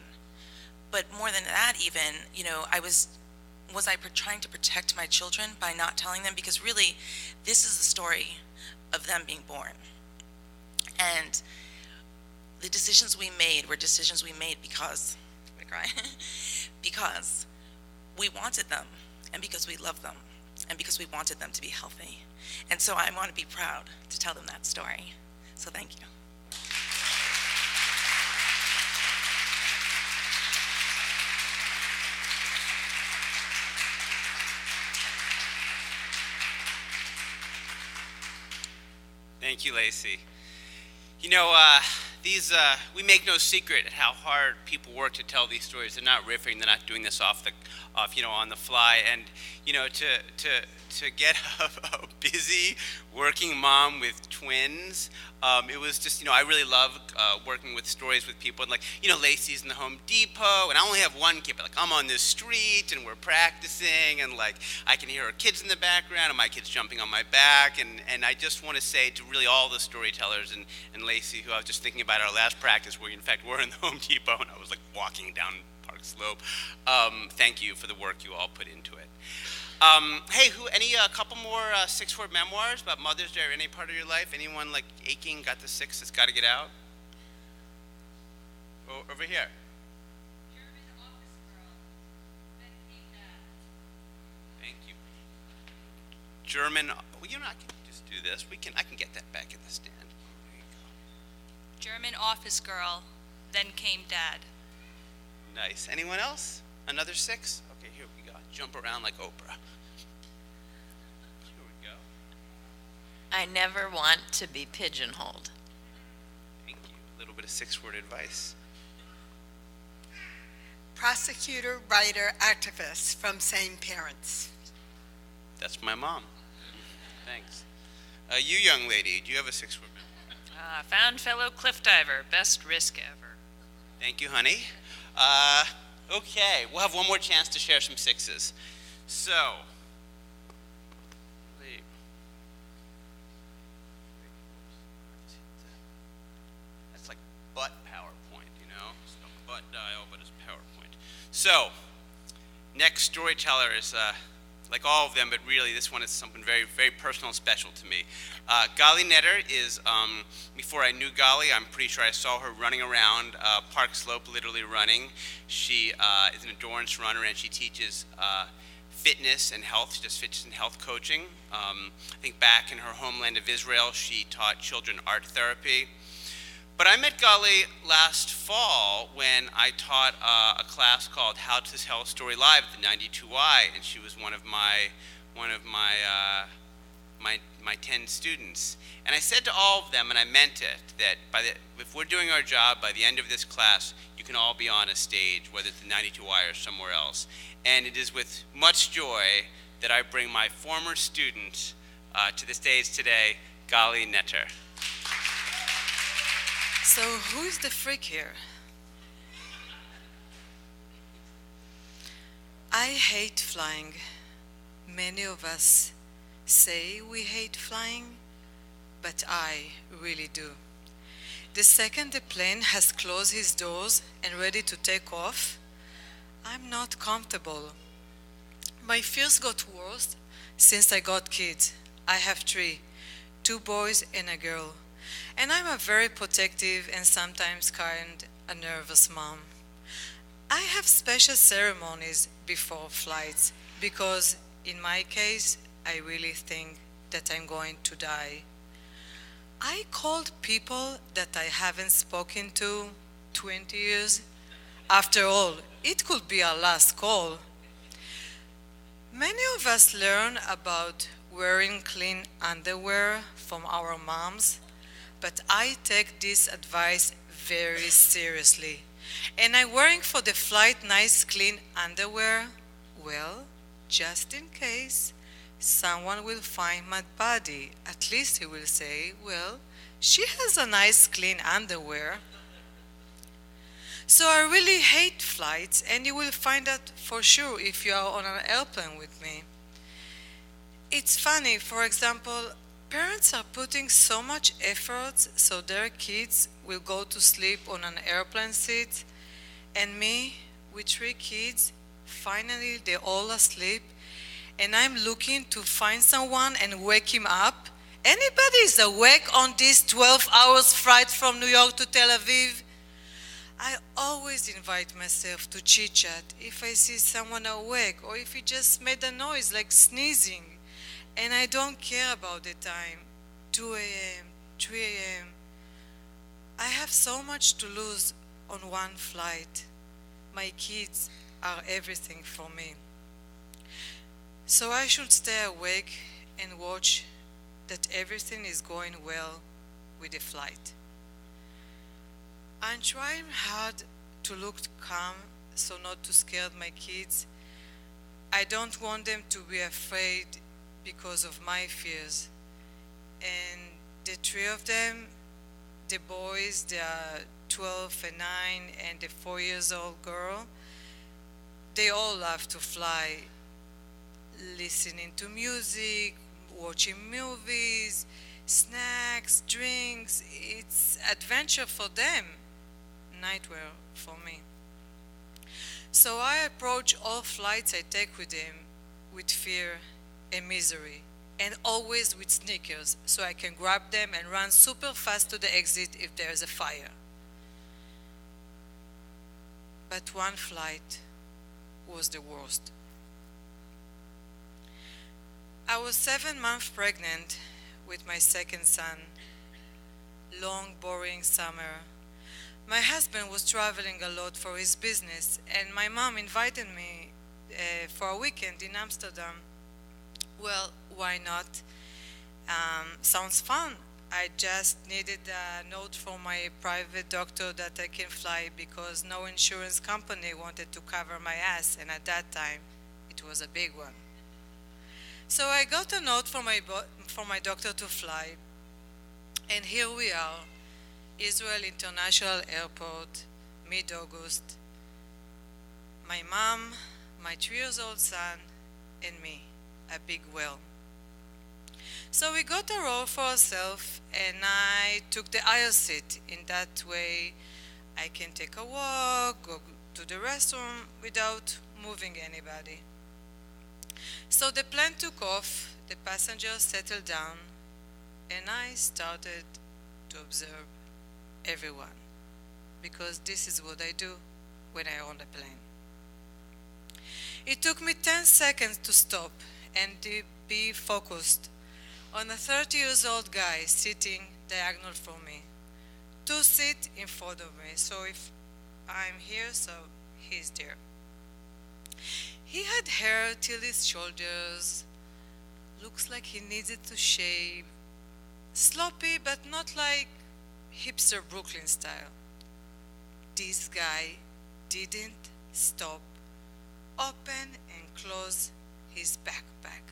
But more than that even, was I trying to protect my children by not telling them? Because really, this is the story of them being born. And the decisions we made were decisions we made because, I'm gonna cry, because we wanted them, and because we loved them, and because we wanted them to be healthy. And so I want to be proud to tell them that story. So thank you. Thank you, Lacey. We make no secret at how hard people work to tell these stories. They're not riffing. They're not doing this on the fly. And to get a busy working mom with twins, it was just I really love working with stories with people. And Lacey's in the Home Depot, and I only have one kid, but I'm on this street and we're practicing, and I can hear her kids in the background and my kids jumping on my back. And I just want to say to really all the storytellers and Lacey, who I was just thinking about our last practice, where in fact we're in the Home Depot and I was walking down Park Slope. Thank you for the work you all put into it. Hey, a couple more six-word memoirs about Mother's Day or any part of your life? Anyone aching, got the 6 that's got to get out? Oh, over here. German office girl, then came back. Thank you. German, I can just do this. I can get that back in the stand. There you go. German office girl, then came Dad. Nice. Anyone else? Another 6? Okay, here we go. Jump around like Oprah. Here we go. I never want to be pigeonholed. Thank you. A little bit of 6-word advice. Prosecutor, writer, activist from same parents. That's my mom. Thanks. You young lady, do you have a 6-word memoir? Found fellow cliff diver, best risk ever. Thank you, honey. Okay, we'll have one more chance to share some 6s. So, that's like butt PowerPoint, you know? It's no butt dial, but it's PowerPoint. So, next storyteller is like all of them, but really this one is something very, very personal and special to me. Gali Netter is, before I knew Gali, I'm pretty sure I saw her running around Park Slope, literally running. She is an endurance runner and she teaches fitness and health. She does fitness and health coaching. I think back in her homeland of Israel, she taught children art therapy. But I met Gali last fall when I taught a class called How to Tell a Story Live at the 92Y, and she was one of my 10 students. And I said to all of them, and I meant it, that if we're doing our job, by the end of this class, you can all be on a stage, whether it's the 92Y or somewhere else. And it is with much joy that I bring my former student to the stage today, Gali Netter. So who is the freak here? I hate flying. Many of us say we hate flying, but I really do. The second the plane has closed his doors and ready to take off, I'm not comfortable. My fears got worse since I got kids. I have 3, 2 boys and a girl. And I'm a very protective and sometimes kind of nervous mom. I have special ceremonies before flights because in my case, I really think that I'm going to die. I called people that I haven't spoken to 20 years. After all, it could be our last call. Many of us learn about wearing clean underwear from our moms, but I take this advice very seriously. And I'm wearing for the flight nice clean underwear, well, just in case someone will find my body. At least he will say, well, she has a nice clean underwear. So I really hate flights, and you will find that for sure if you are on an airplane with me. It's funny, for example, parents are putting so much effort so their kids will go to sleep on an airplane seat, and me, with 3 kids, finally they're all asleep, and I'm looking to find someone and wake him up. Anybody is awake on this 12 hours flight from New York to Tel Aviv? I always invite myself to chit-chat if I see someone awake or if he just made a noise like sneezing. And I don't care about the time, 2 a.m., 3 a.m. I have so much to lose on one flight. My kids are everything for me. So I should stay awake and watch that everything is going well with the flight. I'm trying hard to look calm so not to scare my kids. I don't want them to be afraid because of my fears. And the 3 of them, the boys, they are 12 and 9, and the 4-year-old girl, they all love to fly, listening to music, watching movies, snacks, drinks. It's adventure for them, nightmare for me. So I approach all flights I take with them with fear and misery, and always with sneakers so I can grab them and run super fast to the exit if there's a fire. But one flight was the worst. I was 7 months pregnant with my second son. Long, boring summer. My husband was traveling a lot for his business, and my mom invited me for a weekend in Amsterdam. Well, why not? Sounds fun. I just needed a note from my private doctor that I can fly because no insurance company wanted to cover my ass, and at that time, it was a big one. So I got a note from my doctor to fly, and here we are, Israel International Airport, mid-August. My mom, my 3-year-old son, and me, a big whale. So we got a row for ourselves, and I took the aisle seat. In that way, I can take a walk, go to the restroom without moving anybody. So the plane took off, the passengers settled down, and I started to observe everyone, because this is what I do when I'm on a plane. It took me 10 seconds to stop and to be focused on a 30-year-old guy sitting diagonal from me, 2 seats in front of me. So if I'm here, so he's there. He had hair till his shoulders, looks like he needed to shave, sloppy but not like hipster Brooklyn style. This guy didn't stop, open and close his backpack.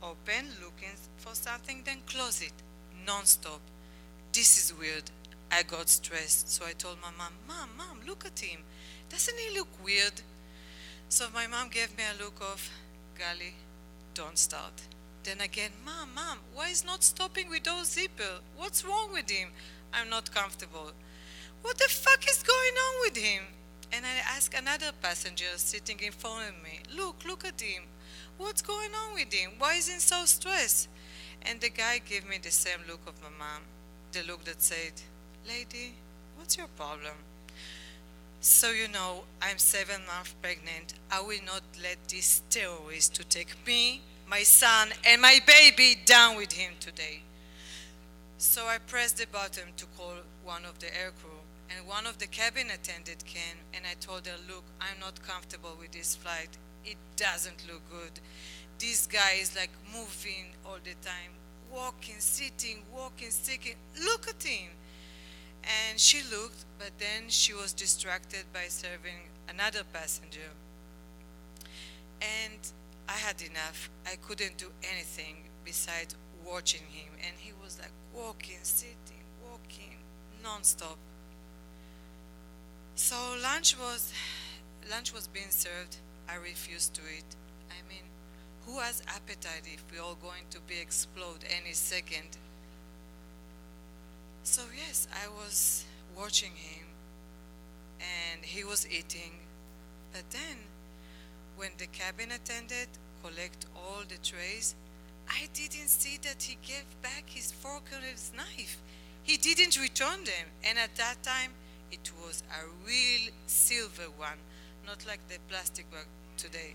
Open, looking for something, then close it, non-stop. This is weird. I got stressed, so I told my mom, Mom, look at him. Doesn't he look weird? So my mom gave me a look of, Gali, don't start. Then again, Mom, why is not stopping with those zipper? What's wrong with him? I'm not comfortable. What the fuck is going on with him? And I asked another passenger sitting in front of me, look at him. What's going on with him? Why is he so stressed? And the guy gave me the same look of my mom, the look that said, Lady, what's your problem? So you know, I'm 7 months pregnant. I will not let this terrorist to take me, my son, and my baby down with him today. So I pressed the button to call one of the aircrew, and one of the cabin attendants came, and I told her, look, I'm not comfortable with this flight. It doesn't look good. This guy is like moving all the time, walking, sitting. Look at him. And she looked, but then she was distracted by serving another passenger. And I had enough. I couldn't do anything besides watching him. And he was like walking, sitting, non-stop. So lunch was being served. I refused to eat. I mean, who has appetite if we're all going to be explode any second? So yes, I was watching him, and he was eating. But then, when the cabin attendant collect all the trays, I didn't see that he gave back his fork and his knife. He didn't return them, and at that time, it was a real silver one, not like the plastic one today.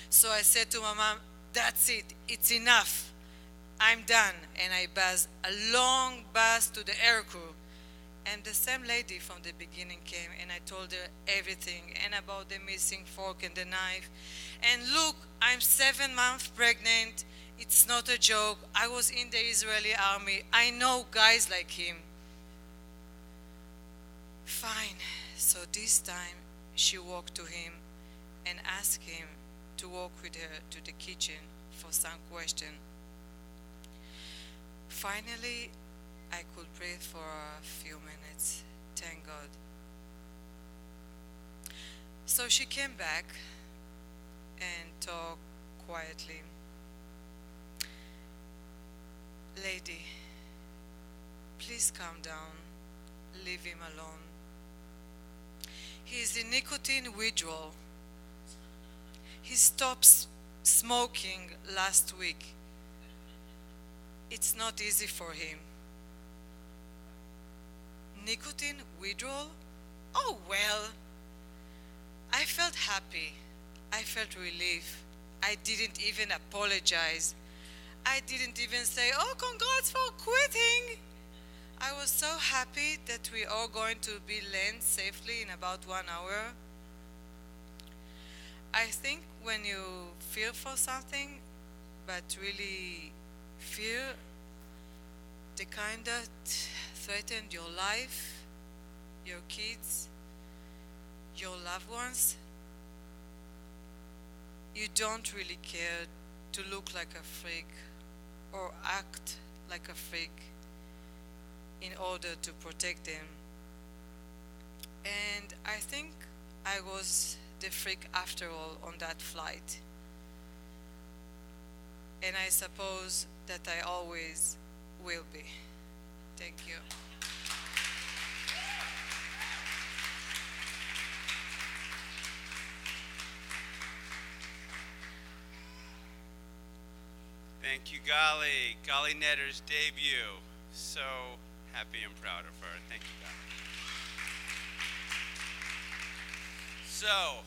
So I said to my mom, that's it, it's enough. I'm done. And I buzzed a long buzz to the aircrew. And the same lady from the beginning came, and I told her everything, and about the missing fork and the knife. And look, I'm 7 months pregnant. It's not a joke. I was in the Israeli army. I know guys like him. Fine. So this time, she walked to him and asked him to walk with her to the kitchen for some question. Finally, I could breathe for a few minutes, thank God. So she came back and talked quietly. Lady, please calm down, leave him alone. He is in nicotine withdrawal. He stopped smoking last week. It's not easy for him. Nicotine withdrawal? Oh well. I felt happy. I felt relief. I didn't even apologize. I didn't even say, oh, congrats for quitting. I was so happy that we are going to be land safely in about 1 hour. I think when you fear for something, but really fear the kind that threatened your life, your kids, your loved ones, you don't really care to look like a freak or act like a freak in order to protect them. And I think I was the freak after all on that flight. And I suppose that I always will be. Thank you. Thank you, Gali. Gali Netter's debut. So happy and proud of her. Thank you, Gali. So,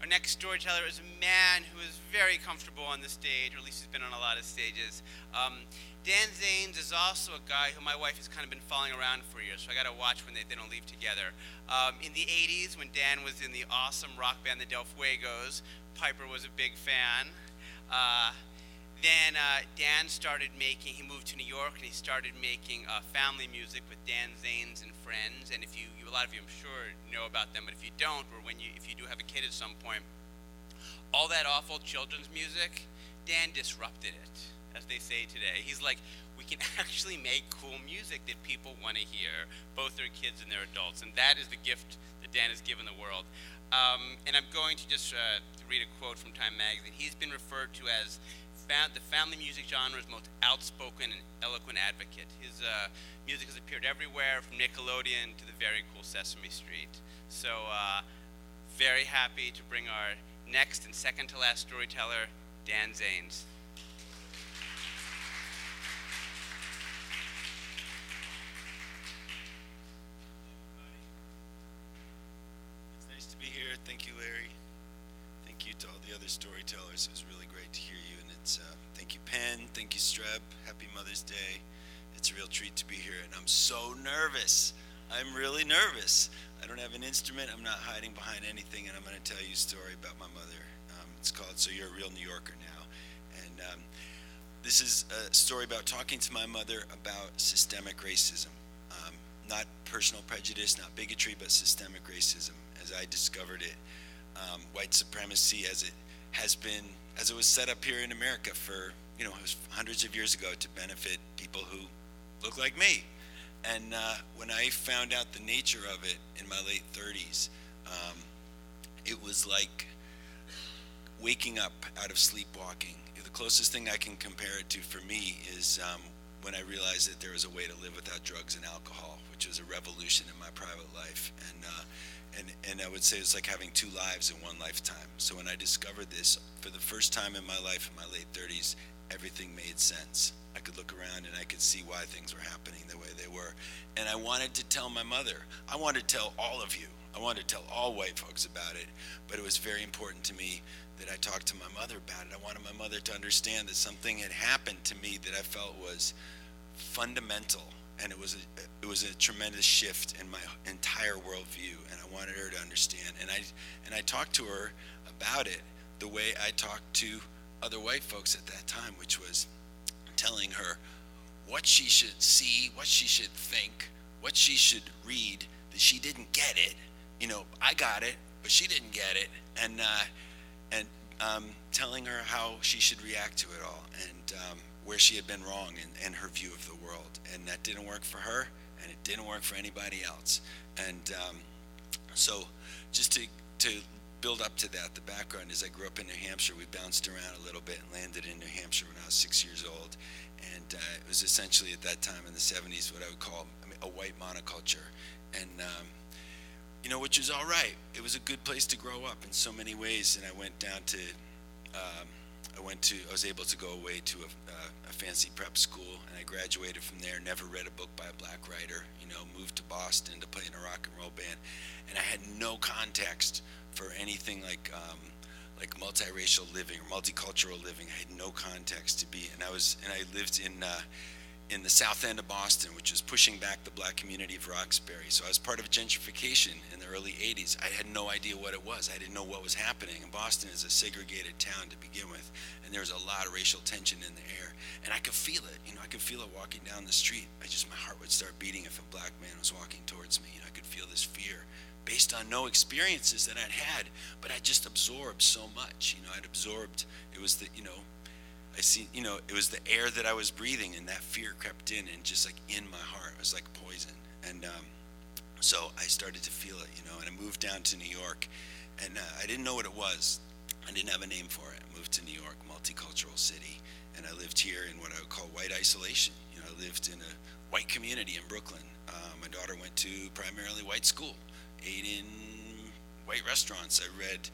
our next storyteller is a man who is very comfortable on the stage, or at least he's been on a lot of stages. Dan Zanes is also a guy who my wife has kind of been following around for years, so I got to watch when they don't leave together. In the 80s, when Dan was in the awesome rock band, the Del Fuegos, Piper was a big fan. Then Dan started making, he moved to New York and he started making family music with Dan Zanes and Friends. And if you, a lot of you I'm sure know about them, but if you don't, or if you do have a kid at some point, all that awful children's music, Dan disrupted it, as they say today. He's like, we can actually make cool music that people want to hear, both their kids and their adults. And that is the gift that Dan has given the world. And I'm going to just read a quote from Time Magazine. He's been referred to as the family music genre's most outspoken and eloquent advocate. His music has appeared everywhere, from Nickelodeon to the very cool Sesame Street. So very happy to bring our next and second to last storyteller, Dan Zanes. It's nice to be here. Thank you, Larry. Thank you to all the other storytellers. It was really great to hear you. And it's thank you, Penn. Thank you, Streb. Happy Mother's Day. It's a real treat to be here, and I'm so nervous. I'm really nervous. I don't have an instrument. I'm not hiding behind anything, and I'm going to tell you a story about my mother. It's called So You're a Real New Yorker Now. And this is a story about talking to my mother about systemic racism. Not personal prejudice, not bigotry, but systemic racism, as I discovered it. White supremacy as it was set up here in America for, it was hundreds of years ago to benefit people who look like me. And when I found out the nature of it in my late 30s, it was like waking up out of sleepwalking. The closest thing I can compare it to for me is when I realized that there was a way to live without drugs and alcohol, which was a revolution in my private life. And I would say it's like having two lives in one lifetime. So when I discovered this for the first time in my life in my late 30s, everything made sense. I could look around and I could see why things were happening the way they were. And I wanted to tell my mother. I wanted to tell all of you. I wanted to tell all white folks about it. But it was very important to me that I talked to my mother about it. I wanted my mother to understand that something had happened to me that I felt was fundamental. And it was a tremendous shift in my entire worldview, and I wanted her to understand. And I talked to her about it the way I talked to other white folks at that time, which was telling her what she should see, what she should think, what she should read, that she didn't get it. I got it, but she didn't get it. And telling her how she should react to it all, and where she had been wrong in her view of the world. And that didn't work for her, and it didn't work for anybody else. And so just to build up to that, the background is I grew up in New Hampshire. We bounced around a little bit and landed in New Hampshire when I was 6 years old. And it was essentially at that time in the 70s what I would call a white monoculture. And which was all right. It was a good place to grow up in so many ways. And I went down to I was able to go away to a fancy prep school, and I graduated from there, never read a book by a black writer, moved to Boston to play in a rock and roll band, and I had no context for anything like multiracial living or multicultural living. I had no context to be, and I lived in the south end of Boston, which was pushing back the black community of Roxbury. So I was part of gentrification in the early 80s. I had no idea what it was. I didn't know what was happening. And Boston is a segregated town to begin with, and there was a lot of racial tension in the air. And I could feel it, I could feel it walking down the street. My heart would start beating if a black man was walking towards me. I could feel this fear based on no experiences that I'd had, but I just absorbed so much. I'd absorbed, it was the, it was the air that I was breathing, and that fear crept in and just like in my heart. It was like poison. And so I started to feel it, and I moved down to New York, and I didn't know what it was. I didn't have a name for it. I moved to New York, multicultural city, and I lived here in what I would call white isolation. I lived in a white community in Brooklyn. My daughter went to primarily white school, ate in white restaurants. I read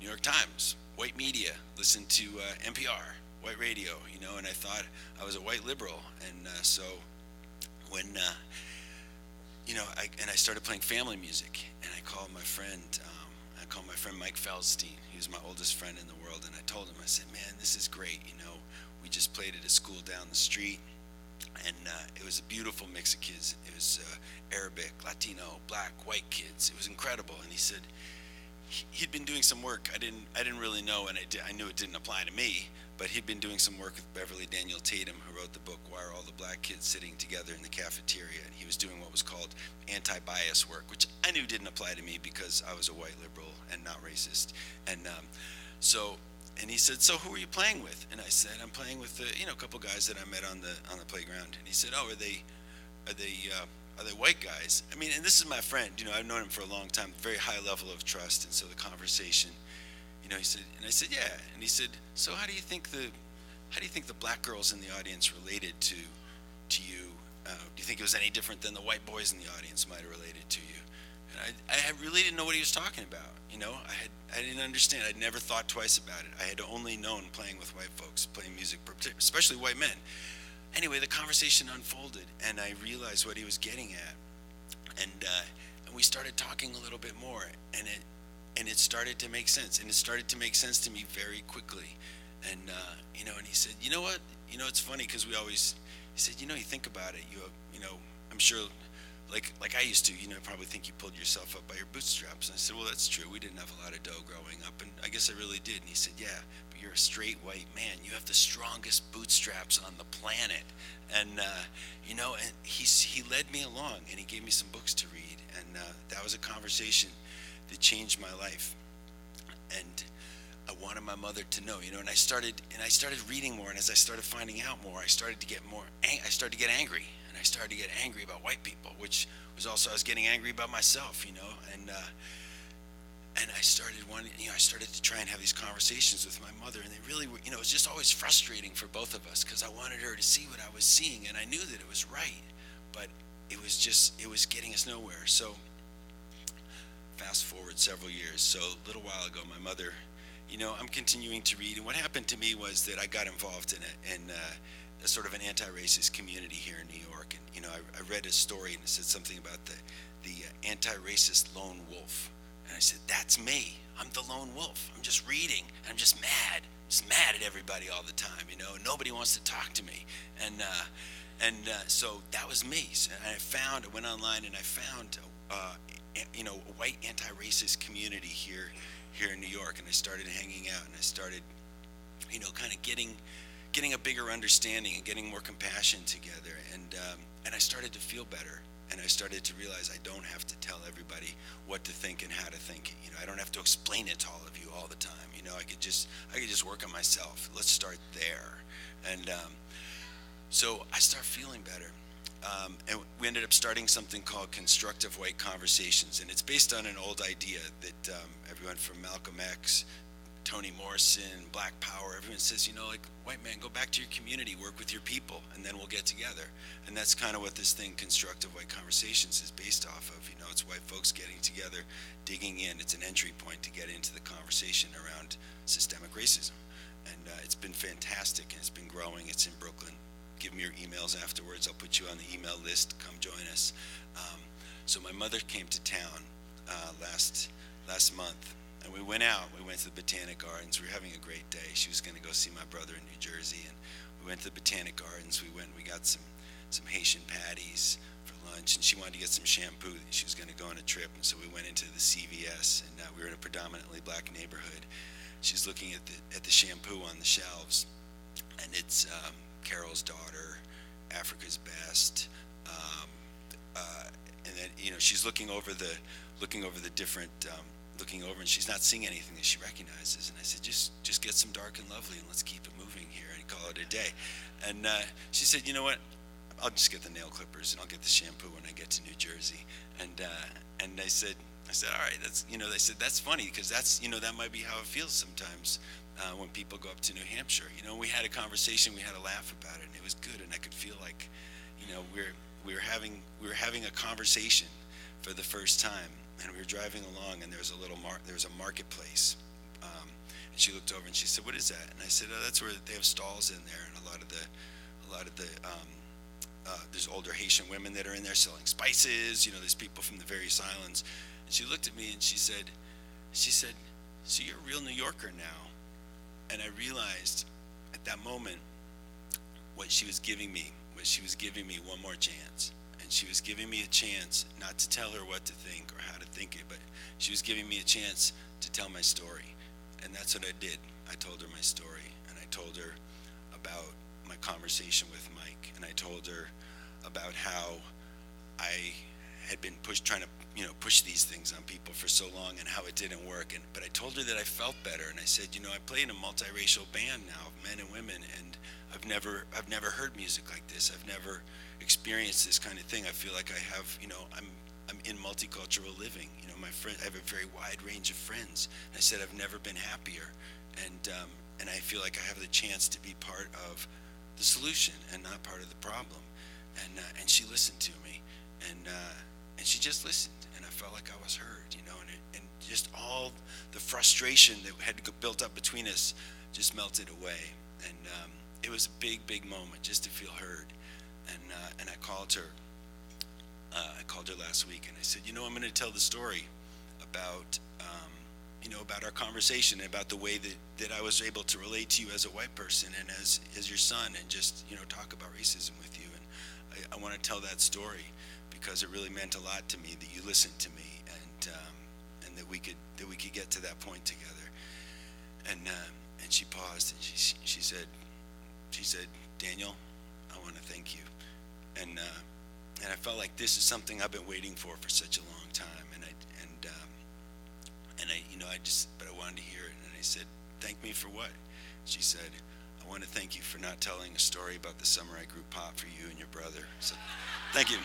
New York Times, white media, listened to NPR, white radio, and I thought I was a white liberal. And so when, I started playing family music, and I called my friend Mike Feldstein. He was my oldest friend in the world, and I told him, I said, man, this is great, we just played at a school down the street, and it was a beautiful mix of kids. It was Arabic, Latino, black, white kids. It was incredible. And he said he'd been doing some work. I didn't really know, and I knew it didn't apply to me, but he'd been doing some work with Beverly Daniel Tatum, who wrote the book Why Are All the Black Kids Sitting Together in the Cafeteria? And he was doing what was called anti-bias work, which I knew didn't apply to me because I was a white liberal and not racist. And and he said, so who are you playing with? And I said, I'm playing with a couple guys that I met on the playground. And he said, oh, are they white guys? I mean, and this is my friend. I've known him for a long time, very high level of trust. And so the conversation, he said, and I said, yeah. And he said, so how do you think the black girls in the audience related to you? Do you think it was any different than the white boys in the audience might have related to you? And I really didn't know what he was talking about. I didn't understand. I'd never thought twice about it. I had only known playing with white folks, playing music, especially white men. Anyway, the conversation unfolded, and I realized what he was getting at, and we started talking a little bit more, and it started to make sense, and it started to make sense to me very quickly, and and he said, you know what, it's funny because he said, you think about it, I'm sure. Like I used to, probably think you pulled yourself up by your bootstraps. And I said, well, that's true. We didn't have a lot of dough growing up, and I guess I really did. And he said, yeah, but you're a straight white man. You have the strongest bootstraps on the planet. And and he led me along, and he gave me some books to read, and that was a conversation that changed my life. And I wanted my mother to know, and I started reading more, and as I started finding out more, I started to get angry. I started to get angry about white people, which was also, I was getting angry about myself, and I started I started to try and have these conversations with my mother, and they really were, it was just always frustrating for both of us because I wanted her to see what I was seeing, and I knew that it was right, but it was getting us nowhere. So fast forward several years. So a little while ago, my mother, I'm continuing to read, and what happened to me was that I got involved in a sort of an anti-racist community here in New York, and I read a story, and it said something about the anti-racist lone wolf, and I said, that's me. I'm the lone wolf. I'm just reading, and I'm just mad at everybody all the time. Nobody wants to talk to me, and so that was me. So I went online, and I found a white anti-racist community here in New York, and I started hanging out, and I started kind of getting a bigger understanding and getting more compassion together, and I started to feel better, and I started to realize I don't have to tell everybody what to think and how to think. I don't have to explain it to all of you all the time. I could just work on myself. Let's start there, and so I start feeling better, and we ended up starting something called Constructive White Conversations, and it's based on an old idea that everyone from Malcolm X, Toni Morrison, Black Power, everyone says, white man, go back to your community, work with your people, and then we'll get together. And that's kind of what this thing, Constructive White Conversations, is based off of. It's white folks getting together, digging in. It's an entry point to get into the conversation around systemic racism. And it's been fantastic, and it's been growing. It's in Brooklyn. Give me your emails afterwards. I'll put you on the email list. Come join us. So my mother came to town last month. And we went to the Botanic Gardens. We were having a great day. She was going to go see my brother in New Jersey, and we We went to the Botanic Gardens. We got some Haitian patties for lunch, and she wanted to get some shampoo. She was going to go on a trip, and so we went into the CVS, and we were in a predominantly black neighborhood. She's looking at the shampoo on the shelves, and it's Carol's Daughter, Africa's Best, and then she's looking over the different. Looking over, and she's not seeing anything that she recognizes. And I said, just get some Dark and Lovely, and let's keep it moving here and call it a day. And she said, you know what? I'll just get the nail clippers, and I'll get the shampoo when I get to New Jersey. And I said, all right. They said that's funny because that might be how it feels sometimes when people go up to New Hampshire. We had a conversation, we had a laugh about it, and it was good. And I could feel like, we were having a conversation for the first time. And we were driving along, and there was a marketplace. And she looked over and she said, "What is that?" And I said, "Oh, that's where they have stalls in there, and a lot of the there's older Haitian women that are in there selling spices. There's people from the various islands." And she looked at me and she said, "So you're a real New Yorker now?" And I realized at that moment what she was giving me one more chance. And she was giving me a chance not to tell her what to think or how to think it, but she was giving me a chance to tell my story. And that's what I did. I told her my story, and I told her about my conversation with Mike, and I told her about how I had been trying to push these things on people for so long and how it didn't work. But I told her that I felt better, and I said, I play in a multiracial band now of men and women, and I've never heard music like this. I've never experienced this kind of thing. I feel like I have, I'm in multicultural living. I have a very wide range of friends. And I said I've never been happier, and I feel like I have the chance to be part of the solution and not part of the problem. And she listened to me, and she just listened, and I felt like I was heard, and just all the frustration that had built up between us just melted away. And it was a big moment just to feel heard. And I called her. I called her last week, and I said, I'm going to tell the story about, about our conversation, about the way that I was able to relate to you as a white person and as your son, and just talk about racism with you. And I want to tell that story because it really meant a lot to me that you listened to me, and that we could get to that point together. And she paused, and she said, "Daniel, I want to thank you." And I felt like this is something I've been waiting for such a long time, but I wanted to hear it, and I said, "Thank me for what?" She said, "I want to thank you for not telling a story about the summer I grew pot for you and your brother." So, thank you.